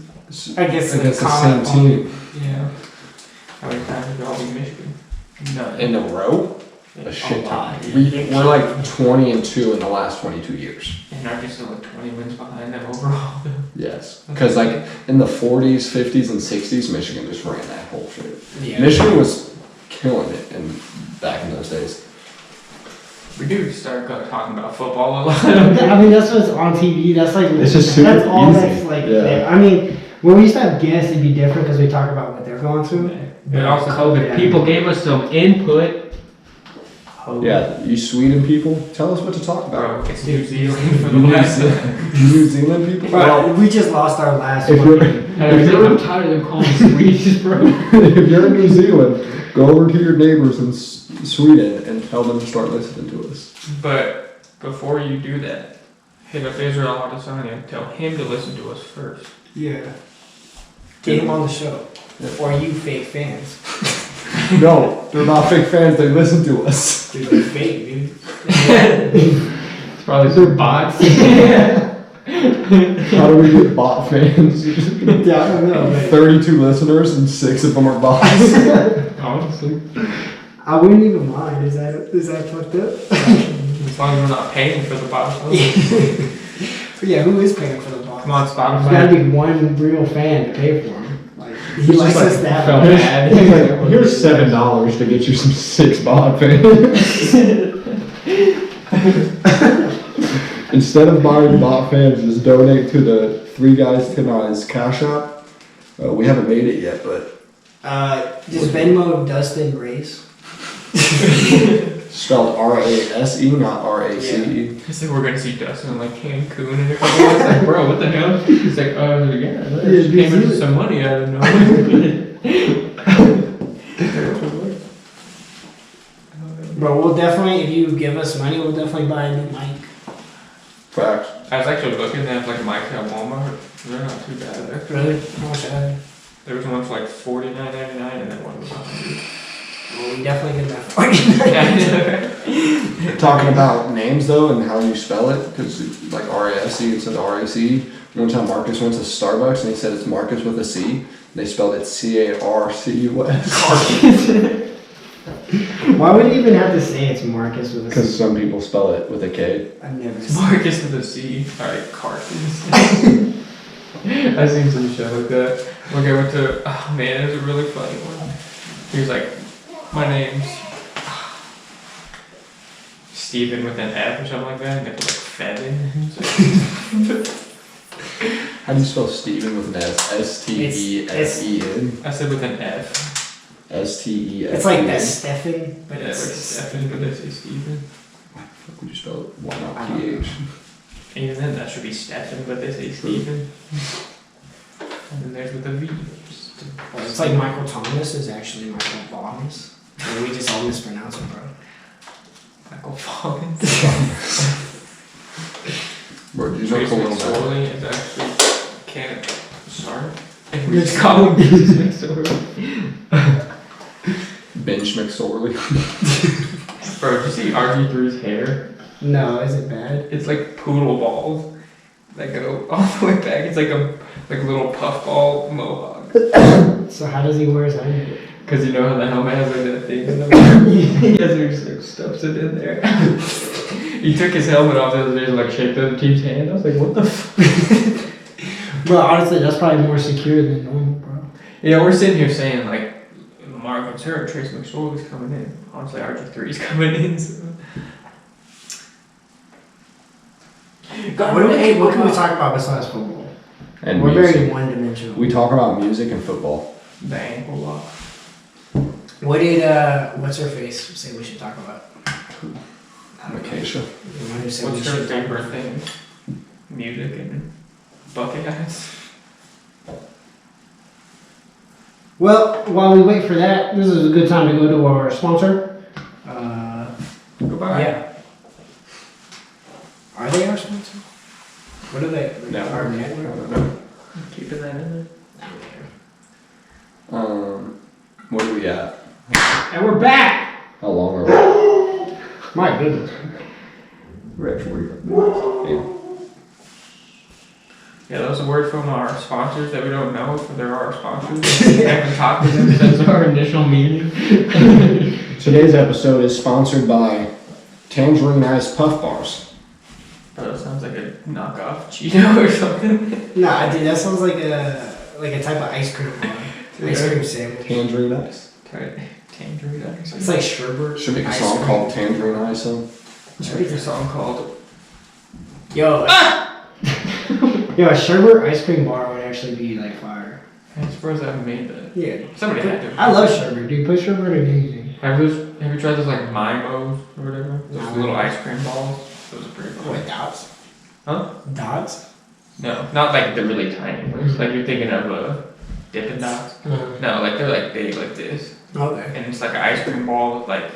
I guess Against the comment same team Yeah. How many times have y'all beat Michigan? None. in a row. A shit ton. We're like 20-2 in the last 22 years. And are just like 20 wins behind them overall. Yes, because like in the 40s, 50s, and 60s, Michigan just ran that whole shit. Yeah. Michigan was killing it back in those days. We do start talking about football a lot. I mean, that's what's on TV. That's like It's just that's super all easy. that's like. Yeah. There. I mean, when we used to have guests, it'd be different because we talk about what they're going through. And also COVID. Yeah. People gave us some input. Yeah, you Sweden people, tell us what to talk Bro, about. it's New Zealand for the last. New Zealand people? Bro, we just lost our last If one. you're- I'm tired of them calling Swedish, bro. if you're in New Zealand, go over to your neighbors in Sweden and tell them to start listening to us. But before you do that, hit up Israel Adesanya and tell him to listen to us first. Yeah. Get him on the show. Or you fake fans. No, they're not fake fans, they listen to us. Dude, they're fake, dude. It's probably some bots. How do we get bot fans? Yeah, I don't know, but 32 listeners and 6 of them are bots. Honestly. I wouldn't even mind. Is that fucked up? As long as we're not paying for the bots. Yeah, who is paying for the box? Come on, There's gotta Spotify. be one real fan to pay for him. Like, he He's likes just us to have felt him. bad. He's like, here's $7 to get you some 6 bot fans. Instead of buying bot fans, just donate to the 3 Guys 10 Eyes Cash App. We haven't made it yet, but Just Venmo Dustin Race. Spelled R-A-S-E, not R-A-C-E. I said we're gonna see Dustin in like Cancun in a couple months. Like, bro, what the hell? He's like, yeah, I just came into some money out of nowhere. Bro, we'll definitely, if you give us money, we'll definitely buy a new mic. Facts. I was actually looking at like mics at Walmart. They're not too bad. Actually. Really? How much are they? There was one for like $49.99 and then one was $100. Well, we definitely get that for you. Talking about names though and how you spell it, because like R-A-S-E instead of R-A-C. One time Marcus went to Starbucks and he said it's Marcus with a C. They spelled it C-A-R-C-U-S. Why would you even have to say it's Marcus with a Because C? some people spell it with a K. I've never seen Marcus with a C. Alright, Carcus. I've seen some shit like that. Okay, went to, oh man, it was a really funny one. He was like, my name's Steven with an F or something like that. And got to like Fevin. He was like, How do you spell Steven with an S? S-T-E-F-E-N? I said with an F. S-T-E-F-E-N? It's like that Stefan, but Yeah, like it's Stefan, but they say Steven. Why the fuck would you spell it? Why not I don't know. P-H? Even then, that should be Stefan, but they say Steven. And then there's with a V. It's like Michael Thomas is actually Michael Thomas. And we just all mispronounce him, bro. Michael Foggins. Bro, did you know Trace Khalil Mack? McSorley is actually can't start. And we just call him Trace McSorley. Bench McSorley. Bro, did you see RG3's hair? No, is it bad? It's like poodle balls that go all the way back. It's like a little puffball mohawk. So how does he wear his helmet? Cause you know how the helmet has like that thing in the he has just like stuffs it in there. He took his helmet off the other day and like shaked the other team's hand. I was like, what the f-? Bro, honestly, that's probably more secure than normal, bro. You know, we're sitting here saying like Lamar gets hurt, Trace McSorley's coming in. Honestly, RG3's coming in. So. What can we talk about besides football? And We're music. very one-dimensional. We talk about music and football. The ankle lock. What did what's her face say we should talk about? Acacia. What's her favorite thing? Music and bucket hats. Well, while we wait for that, this is a good time to go to our sponsor. Goodbye. Yeah. Are they our sponsor? What are they? No. Our network? Keeping that in there. What are we at? And we're back! How long are we? My goodness. We're at 45 minutes. Yeah, that was a word from our sponsors that we don't know if they're our sponsors. We haven't talked to them since our initial meeting. Today's episode is sponsored by Tangerine Ice Puff Bars. Bro, that sounds like a knockoff Cheeto or something. Nah, dude, that sounds like a type of ice cream bar. Ice cream sandwich. Tangerine Ice. Tangerine ice. It's like sherbet. Should make a ice song cream. called Tangerine Ice. Should make a song called Yo, yo, a sherbet ice cream bar would actually be like fire. I'm surprised I haven't made that. Yeah. Somebody had to. I love sherbet, dude. Put sherbet in anything. Have you tried those like Mimos or whatever? Those No. little ice cream balls? Those are pretty fun. What, dots? Huh? Dots? No, not like the really tiny ones. Like you're thinking of Dippin' Dots. No, like they're like big like this. Okay. And it's like an ice cream ball with like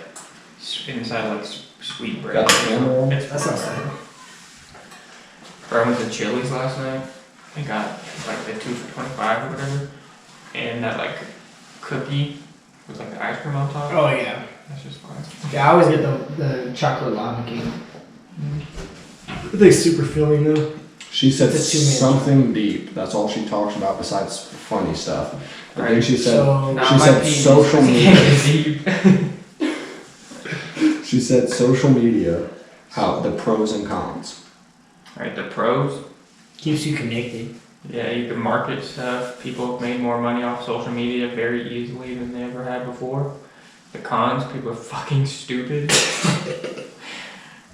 inside like sweet bread. Got the camera on? It's That sounds fire. fun. Or I went to Chili's last night. I got like the 2 for $25 or whatever. And that like cookie with like the ice cream on top. Oh, yeah. That's just fine. Yeah, I always get the chocolate lava cake. It's like super filling though. She said It's a two-man something deep. That's all she talks about besides funny stuff. I think she said So, Not she my said peas. social Deep. she said social media, how the pros and cons. Alright, the pros. keeps you connected. Yeah, you can market stuff. People have made more money off social media very easily than they ever had before. The cons, people are fucking stupid.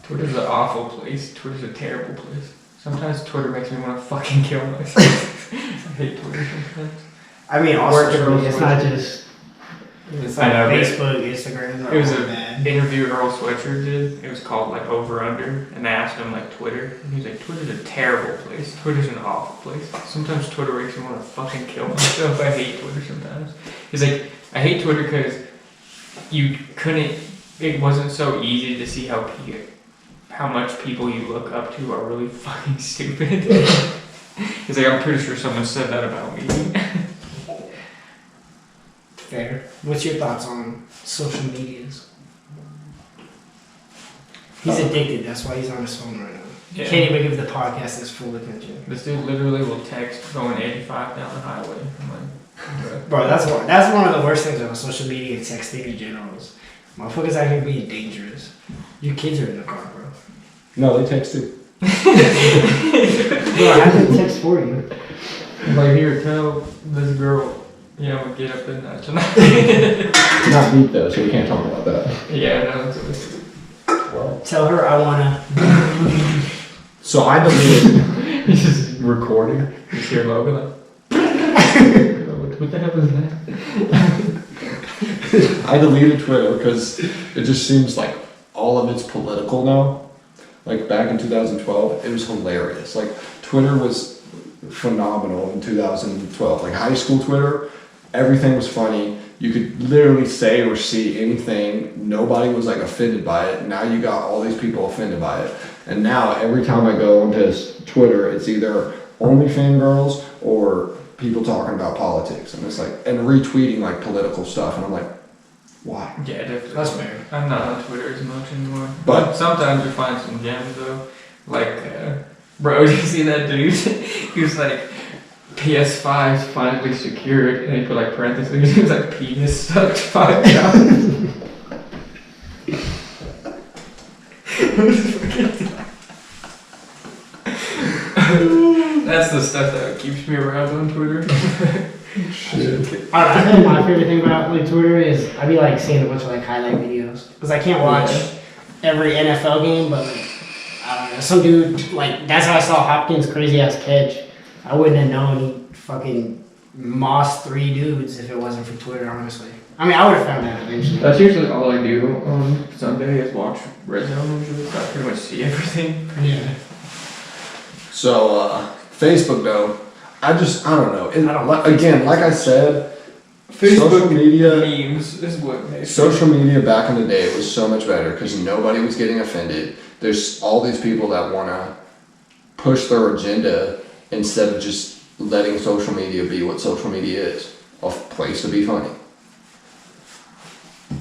Twitter's an awful place. Twitter's a terrible place. Sometimes Twitter makes me want to fucking kill myself. I hate Twitter sometimes. I mean, also, Works true, both it's ways. not just. It's like I know, but Facebook, Instagram. It was all a bad. interview Earl Sweatshirt did. It was called like Over Under, and they asked him like Twitter, and he was like, "Twitter's a terrible place. Twitter's an awful place. Sometimes Twitter makes me want to fucking kill myself. I hate Twitter sometimes." He's like, "I hate Twitter because you couldn't. It wasn't so easy to see how much people you look up to are really fucking stupid." He's like, "I'm pretty sure someone said that about me." Fair. What's your thoughts on social medias? He's addicted. That's why he's on his phone right now. Yeah. Can't even give the podcast his full attention. This dude literally will text going 85 down the highway. I'm like, bruh. Bro, that's one of the worst things about social media and texting in general. Is motherfuckers out here being dangerous. Your kids are in the car, bro. No, they text too. Bro, I have to text for you. I'm like, here, tell this girl, I'm gonna get up in that tonight. Not deep though, so we can't talk about that. Yeah, no, it's Tell her I wanna. So I deleted He's just recording. You just hear Logan like, what the hell is that? I deleted Twitter because it just seems like all of it's political now. Like back in 2012, it was hilarious. Like Twitter was phenomenal in 2012. Like high school Twitter, everything was funny. You could literally say or see anything. Nobody was like offended by it. Now you got all these people offended by it. And now every time I go onto Twitter, it's either only fangirls or people talking about politics, and it's like, and retweeting like political stuff, and I'm like, why? Yeah, definitely. That's fair. I'm not on Twitter as much anymore. But- sometimes you find some gems though. Like, bro, did you see that dude? He was like, PS5's finally secured, and he put like parentheses. He was like, penis sucked 5 times. That's the stuff that keeps me around on Twitter. I think my favorite thing about like Twitter is I be like seeing a bunch of like highlight videos because I can't watch every NFL game, but like I don't know, some dude like that's how I saw Hopkins' crazy ass catch. I wouldn't have known he fucking mossed 3 dudes if it wasn't for Twitter, honestly. I mean, I would have found out eventually. That's usually all I do on Sunday is watch Red Zone usually. So I pretty much see everything. Yeah. So, Facebook though, I don't know. I don't like Again, Facebook. like I said, social media, memes is what makes social media back in the day was so much better because nobody was getting offended. There's all these people that want to push their agenda instead of just letting social media be what social media is, a place to be funny.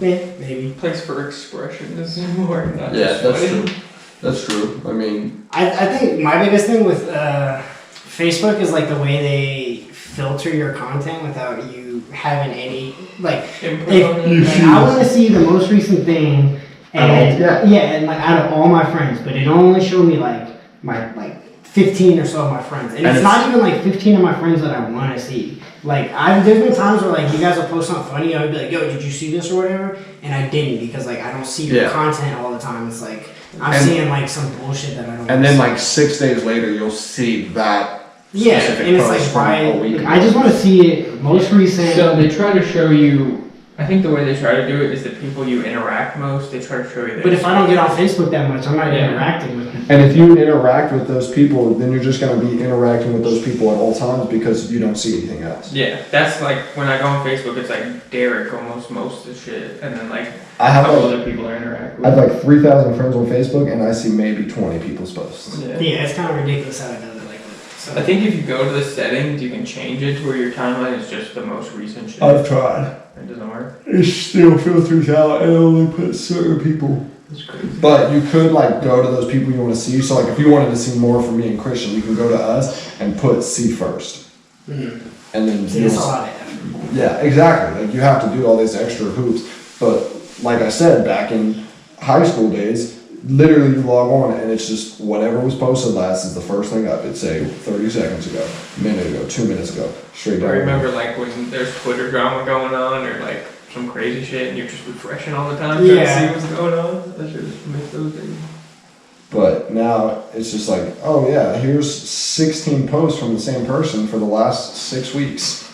Yeah, maybe. place for expression is more not Yeah, just that's funny. true. That's true. I mean, I think my biggest thing with Facebook is like the way they filter your content without you having any like. Input If, on it. like, I want to see the most recent thing, and Yeah. and like out of all my friends, but it only showed me like my like 15 or so of my friends, and it's not even like 15 of my friends that I want to see. Like there's been times where like you guys will post something funny, I would be like, "Yo, did you see this or whatever?" And I didn't because like I don't see your Yeah. content all the time. It's like I'm And- seeing like some bullshit that I don't. and then see. like 6 days later, you'll see that. Yeah, specific and it's post like from why? a week I just want to see it most recent. So they try to show you. I think the way they try to do it is the people you interact most. They try to show you. Their But if I don't get on Facebook that much, I'm not Yeah. interacting with them. And if you interact with those people, then you're just going to be interacting with those people at all times because you don't see anything else. Yeah, that's like when I go on Facebook, it's like Derek almost most of the shit, and then like I a have couple like, other people I interact I with. have like 3,000 friends on Facebook, and I see maybe 20 people's posts. Yeah. Yeah, it's kind of ridiculous how it does it like that. So. I think if you go to the settings, you can change it to where your timeline is just the most recent shit. I've tried. It doesn't work. It still filters out and only puts certain people. It's crazy. But you could like go to those people you want to see. So like if you wanted to see more from me and Christian, you can go to us and put see first. Mhm. And then See, you'll it's a lot of effort. Yeah, exactly. Like you have to do all these extra hoops. But like I said, back in high school days, literally you log on and it's just whatever was posted last is the first thing up. It'd say 30 seconds ago, a minute ago, 2 minutes ago, straight down. I remember like when there's Twitter drama going on or like some crazy shit and you're just refreshing all the time trying to Yeah. see what's going on. That shit just makes those days. But now it's just like, oh yeah, here's 16 posts from the same person for the last 6 weeks.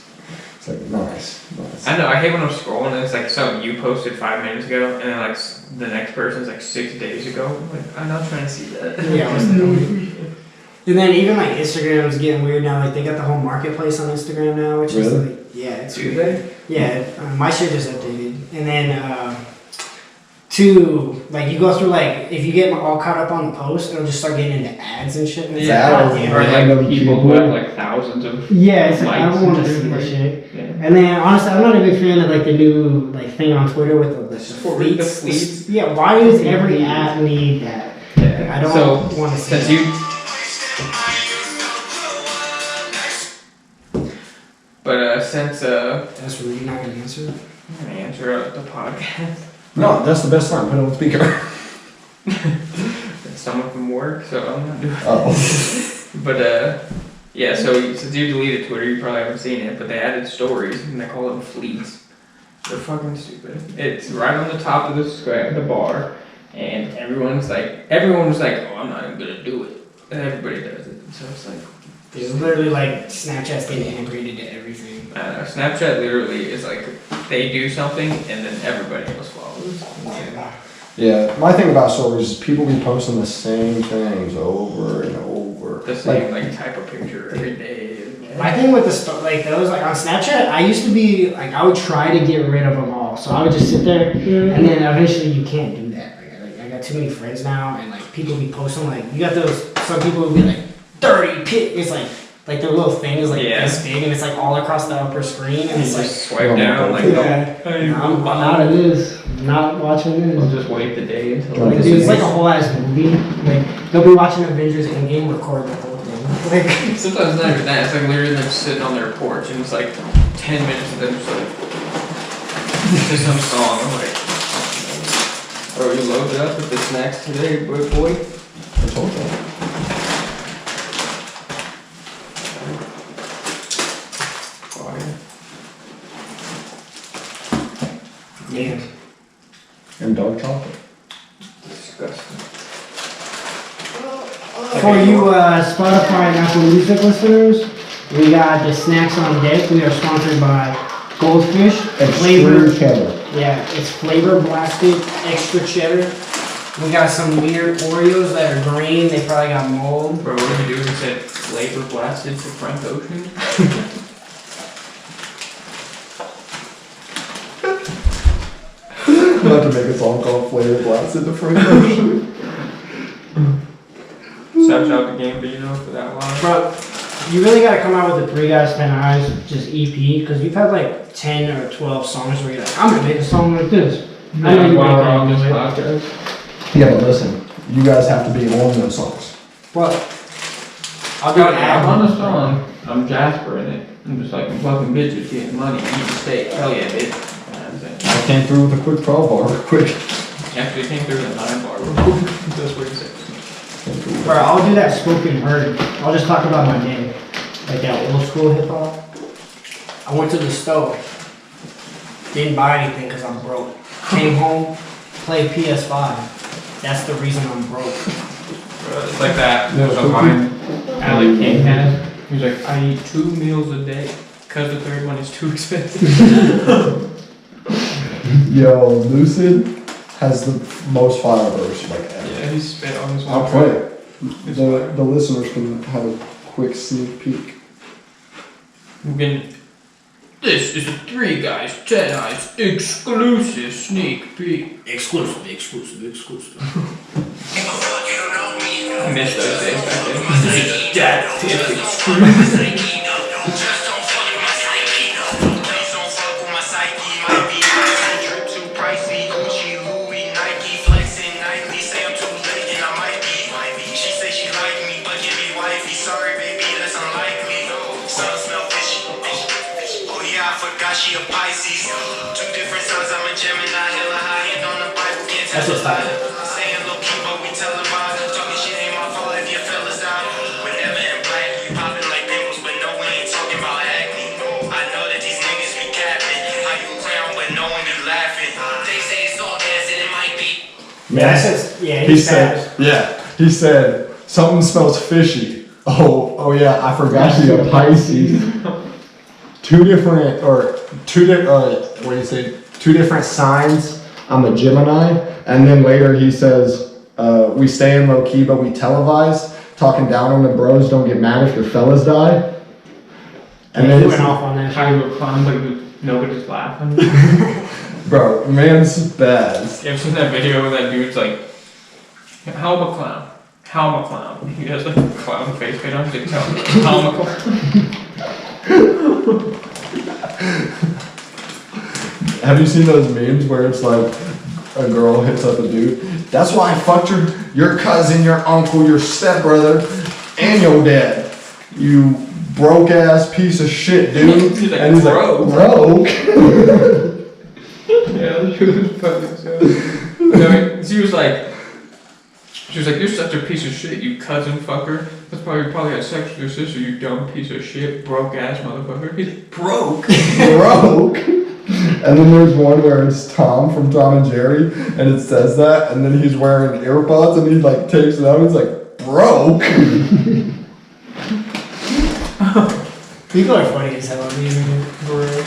It's like, nice. I know, I hate when I'm scrolling and it's like something you posted 5 minutes ago and then like the next person's like 6 days ago. I'm like, I'm not trying to see that. Yeah, I was thinking. And then even like Instagram's getting weird now. Like they got the whole marketplace on Instagram now, which is Really? like, yeah, it's Do weird. they? Yeah, my shit just updated. And then two, like you go through like if you get all caught up on the post, it'll just start getting into ads and shit. And it's Yeah, like, or God damn Or it. random like people who people. have like thousands of Yeah, it's like I likes don't want and to see shit, that like- shit. yeah. And then honestly, I'm not a big fan of like the new like thing on Twitter with the The fleets. fleets? Yeah, why does every app need that? Yeah. I don't So, want to see since that. you. But since That's really you're not gonna answer. I'm gonna answer the podcast. No, that's the best time. Put it on speaker. It's someone from work, so I'm not doing. Oh. But yeah. So since you deleted Twitter, you probably haven't seen it. But they added stories and they call them fleets. They're fucking stupid. It's right on the top of the square, the bar, and everyone was like, oh, I'm not even gonna do it, and everybody does it. So it's like. It's literally like Snapchat's getting integrated to everything. I don't know, Snapchat literally is like they do something and then everybody else follows. Yeah. Yeah, my thing about stories is people be posting the same things over and over. The same like type of picture every day. My thing with like those like on Snapchat, I used to be like I would try to get rid of them all. So I would just sit there, and then eventually you can't do that. Like, I got too many friends now, and like people be posting like you got those. Some people will be like 30 pit. It's like their little thing is like Yeah. this big, and it's like all across the upper screen, and it's like. Swipe down, like, Yeah. I'm out of this. Not watching I'll this. just wait the day until Like, dude, it's like a whole ass movie. Like they'll be watching Avengers Endgame, record the whole thing. Like. Sometimes it's not even that, it's like literally them sitting on their porch and it's like 10 minutes of them just like to some song. I'm like, are you loaded up with the snacks today, boy? I told you. Yeah. And dark chocolate. Disgusting. For you Spotify and Apple Music listeners, we got the snacks on deck. We are sponsored by Goldfish. Extreme cheddar. Yeah, it's flavor blasted, extra cheddar. We got some weird Oreos that are green. They probably got mold. Bro, what did we do? We said flavor blasted to Frank Ocean. I'm about to make a song called Flavor Blasted the Frank Ocean. Shout out to Gambino for that line. Bro, you really gotta come out with the Three Guys Ten Eyes just EP, because you've had like 10 or 12 songs where you're like, I'm gonna make a song like this. I know you While make we're on that this anyway. podcast. Yeah, but listen, you guys have to be on those songs. What? I'll do an I'm on ad. the song. I'm Jasper in it. I'm just like, I'm fucking bitches getting money, eating steak. Hell yeah, bitch. I came through with a quick 12 bar, quick. Actually came through the 9 bar. That's what he said. Bro, I'll do that spoken word. I'll just talk about my day. Like that old school hip hop. I went to the store. Didn't buy anything because I'm broke. Came home, played PS5. That's the reason I'm broke. It's like that Yeah, little line Alec King has. He's like, I eat 2 meals a day because the third one is too expensive. Yo, Lucid has the most fire verse like ever. Yeah, he spit on this one. I'll play it. It's The listeners can have a quick sneak peek. This is a Three Guys, 10 Eyes exclusive sneak peek. Exclusive. I missed those days back then. This is a dad tip exclusive. She a Pisces, 2 different signs. I'm a Gemini, hella high and on the Bible can't tell. That's just tight. Saying low key, but we televised. Talking shit ain't my fault if your fellas out. We're never in black, we popping like pimples, but no, we ain't talking about acne. I know that these niggas be capping. How you clown, but no one be laughing. They say it's all gas and it might be. Yeah, yeah, He he's said, fast. yeah, he said, something smells fishy. Oh yeah, I forgot she a Pisces. Two different signs. I'm a Gemini. And then later he says, we stay in low key, but we televise. Talking down on the bros, don't get mad if your fellas die. And He then went off on that shit. Kind of fun, but nobody's laughing. bro, man's bad. You ever seen that video where that dude's like, how am a clown? How am a clown? He has like a clown face paint on, so you can tell him, how am a clown? Have you seen those memes where it's like a girl hits up a dude? That's why I fucked your cousin, your uncle, your stepbrother, and your dad. You broke ass piece of shit, dude. He's like, and he's broke. like, broke. Yeah, she was fucking so. No, she was like, you're such a piece of shit, you cousin fucker. That's why you probably had sex with your sister, you dumb piece of shit, broke ass motherfucker. He's like, broke. Broke. And then there's one where it's Tom from Tom and Jerry, and it says that, and then he's wearing earpods, and he like takes it out, and he's like, broke. People are funny as hell on the internet.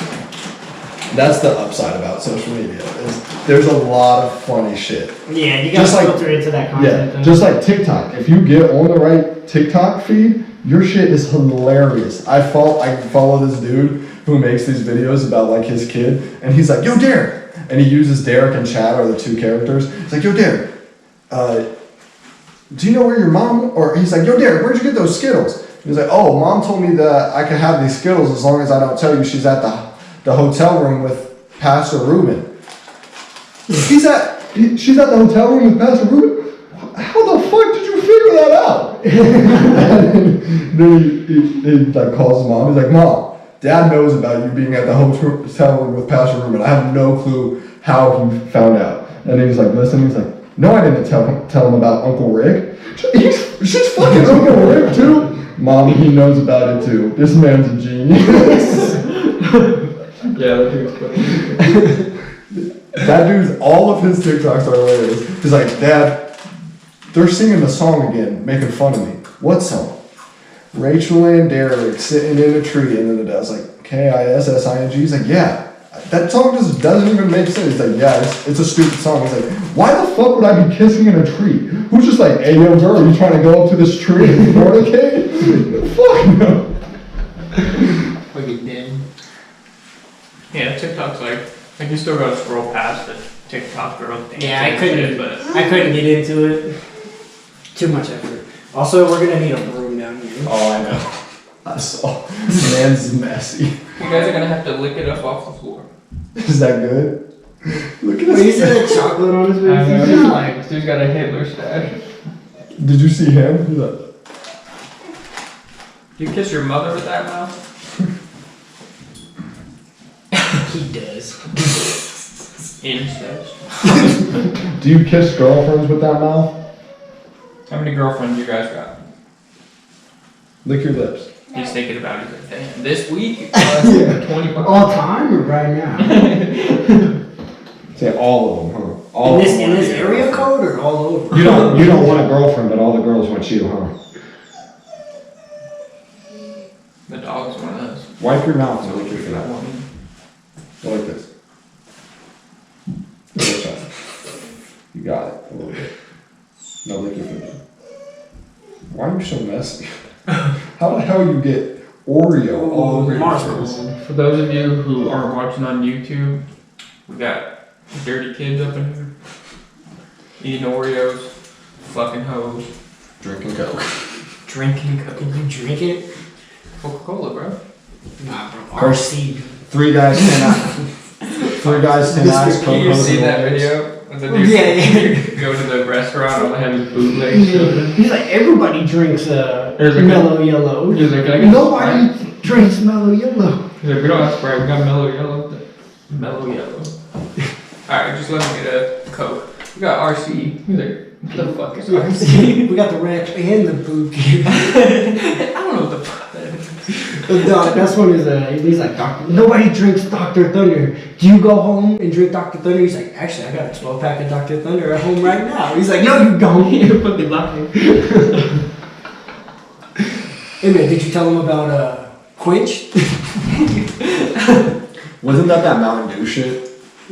That's the upside about social media. Is there's a lot of funny shit. Yeah, you gotta Just like- filter into that content. Yeah, just like TikTok. If you get on the right TikTok feed, your shit is hilarious. I follow this dude who makes these videos about like his kid, and he's like, "Yo, Derek," and he uses Derek and Chad are the 2 characters. He's like, "Yo, Derek, do you know where your mom, or he's like, yo, Derek, where'd you get those Skittles? He's like, oh, mom told me that I could have these Skittles as long as I don't tell you she's at the hotel room with Pastor Ruben. She's at the hotel room with Pastor Ruben? How the fuck did you figure that out? And then he like calls his mom. He's like, Mom, Dad knows about you being at the hotel room with Pastor Ruben. I have no clue how he found out. And then he's like, listen, he's like, no, I didn't tell him about Uncle Rick. She's fucking Uncle Rick too. Mom, he knows about it too. This man's a genius. Yeah, that dude's funny. That dude's, all of his TikToks are hilarious. He's like, Dad, they're singing the song again, making fun of me. What song? Rachel and Derek sitting in a tree, and then the dad's like, Kissing. He's like, yeah. That song just doesn't even make sense. He's like, yeah, it's a stupid song. He's like, why the fuck would I be kissing in a tree? Who's just like, hey, yo, girl, you trying to go up to this tree and fornicate? Fuck no. Fucking dead. Yeah, TikTok's like you still gotta scroll past the TikTok girl thing. Yeah, I couldn't but get into it. Too much effort. Also, we're gonna need a broom down here. Oh, I know. I saw. Man's messy. you guys are gonna have to lick it up off the floor. Is that good? Look at When you see this. that chocolate on his I face, know, he's he's just like, dude's got a Hitler stash. Did you see him? He's like, You kiss your mother with that mouth? he does. Incest. do you kiss girlfriends with that mouth? How many girlfriends you guys got? Lick your lips. He's thinking about it. He's like, damn, this week? Yeah. 25. All time or right now? Say all of them, huh? All in of them this want you. area code or all over? You don't want a girlfriend, but all the girls want you, huh? The dog's one of those. Wipe your mouth and lick your That finger. woman. Go like this. Go like that. You got it. A little bit. Now lick your finger. Why are you so messy? How the hell you get Oreo all over your Mars face? For those of you who aren't watching on YouTube, we got dirty kids up in here. Eating Oreos, fucking hoes, Drinking Coke. drinking Coke. Can you drink it? Coca-Cola, bro. Nah, bro. Course. RC. 3 guys, 10 eyes. 3 guys, 10 eyes. Can you Coke, see Coke, that Oreos. video? Of the dude Yeah. go to the restaurant, all they have is bootleg soda. He's like, everybody drinks There's a mellow yellow. He's like, can I get Nobody drinks mellow yellow. He's like, we don't have Sprite, we got mellow yellow. Mellow yellow. Alright, just let me get a Coke. We got RC. He's like, what the fuck is RC? We got the ranch and the boot. I don't know what the fuck that is. No, that's one he's like, nobody drinks Dr. Thunder. Do you go home and drink Dr. Thunder? He's like, actually, I got a 12-pack of Dr. Thunder at home right now. He's like, no, you don't. You're fucking lying. Hey man, did you tell him about Quench? Wasn't that Mountain Dew shit?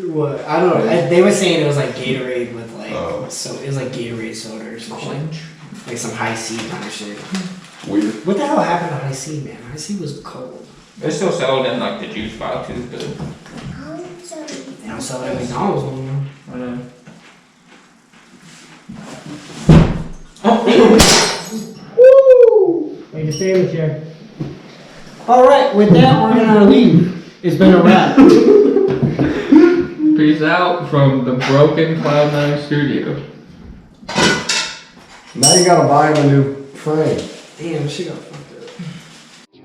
What? I don't know. They were saying it was like Gatorade with like, Oh. so it was like Gatorade soda or some shit. Quench. Like some high C kind of shit. Weird. What the hell happened to High C, man? High C was cold. They still sell it in like the juice boxes, but They don't sell it at McDonald's no more. I know. Woo! Way to stay with you. Alright, with that, we're gonna leave. It's been a wrap. Peace out from the broken Cloud9 studio. Now you gotta buy him a new frame. Damn, she got fucked up.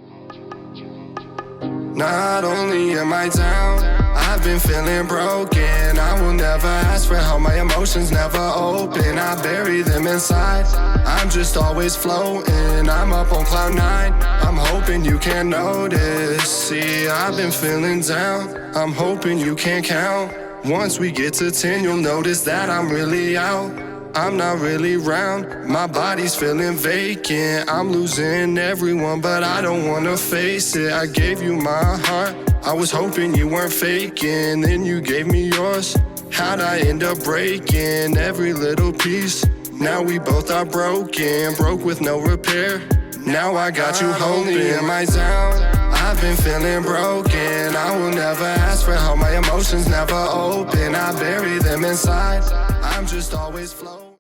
Not only am I down, I've been feeling broken. I will never ask for help, my emotions never open. I bury them inside, I'm just always floating. I'm up on cloud 9, I'm hoping you can notice. See, I've been feeling down, I'm hoping you can count. Once we get to 10, you'll notice that I'm really out. I'm not really round, my body's feeling vacant. I'm losing everyone, but I don't wanna face it. I gave you my heart, I was hoping you weren't faking. Then you gave me yours, how'd I end up breaking every little piece? Now we both are broken, broke with no repair. Now I got you hoping. Am I down? I've been feeling broken. I will never ask for help, my emotions never open. I bury them inside, I'm just always floating.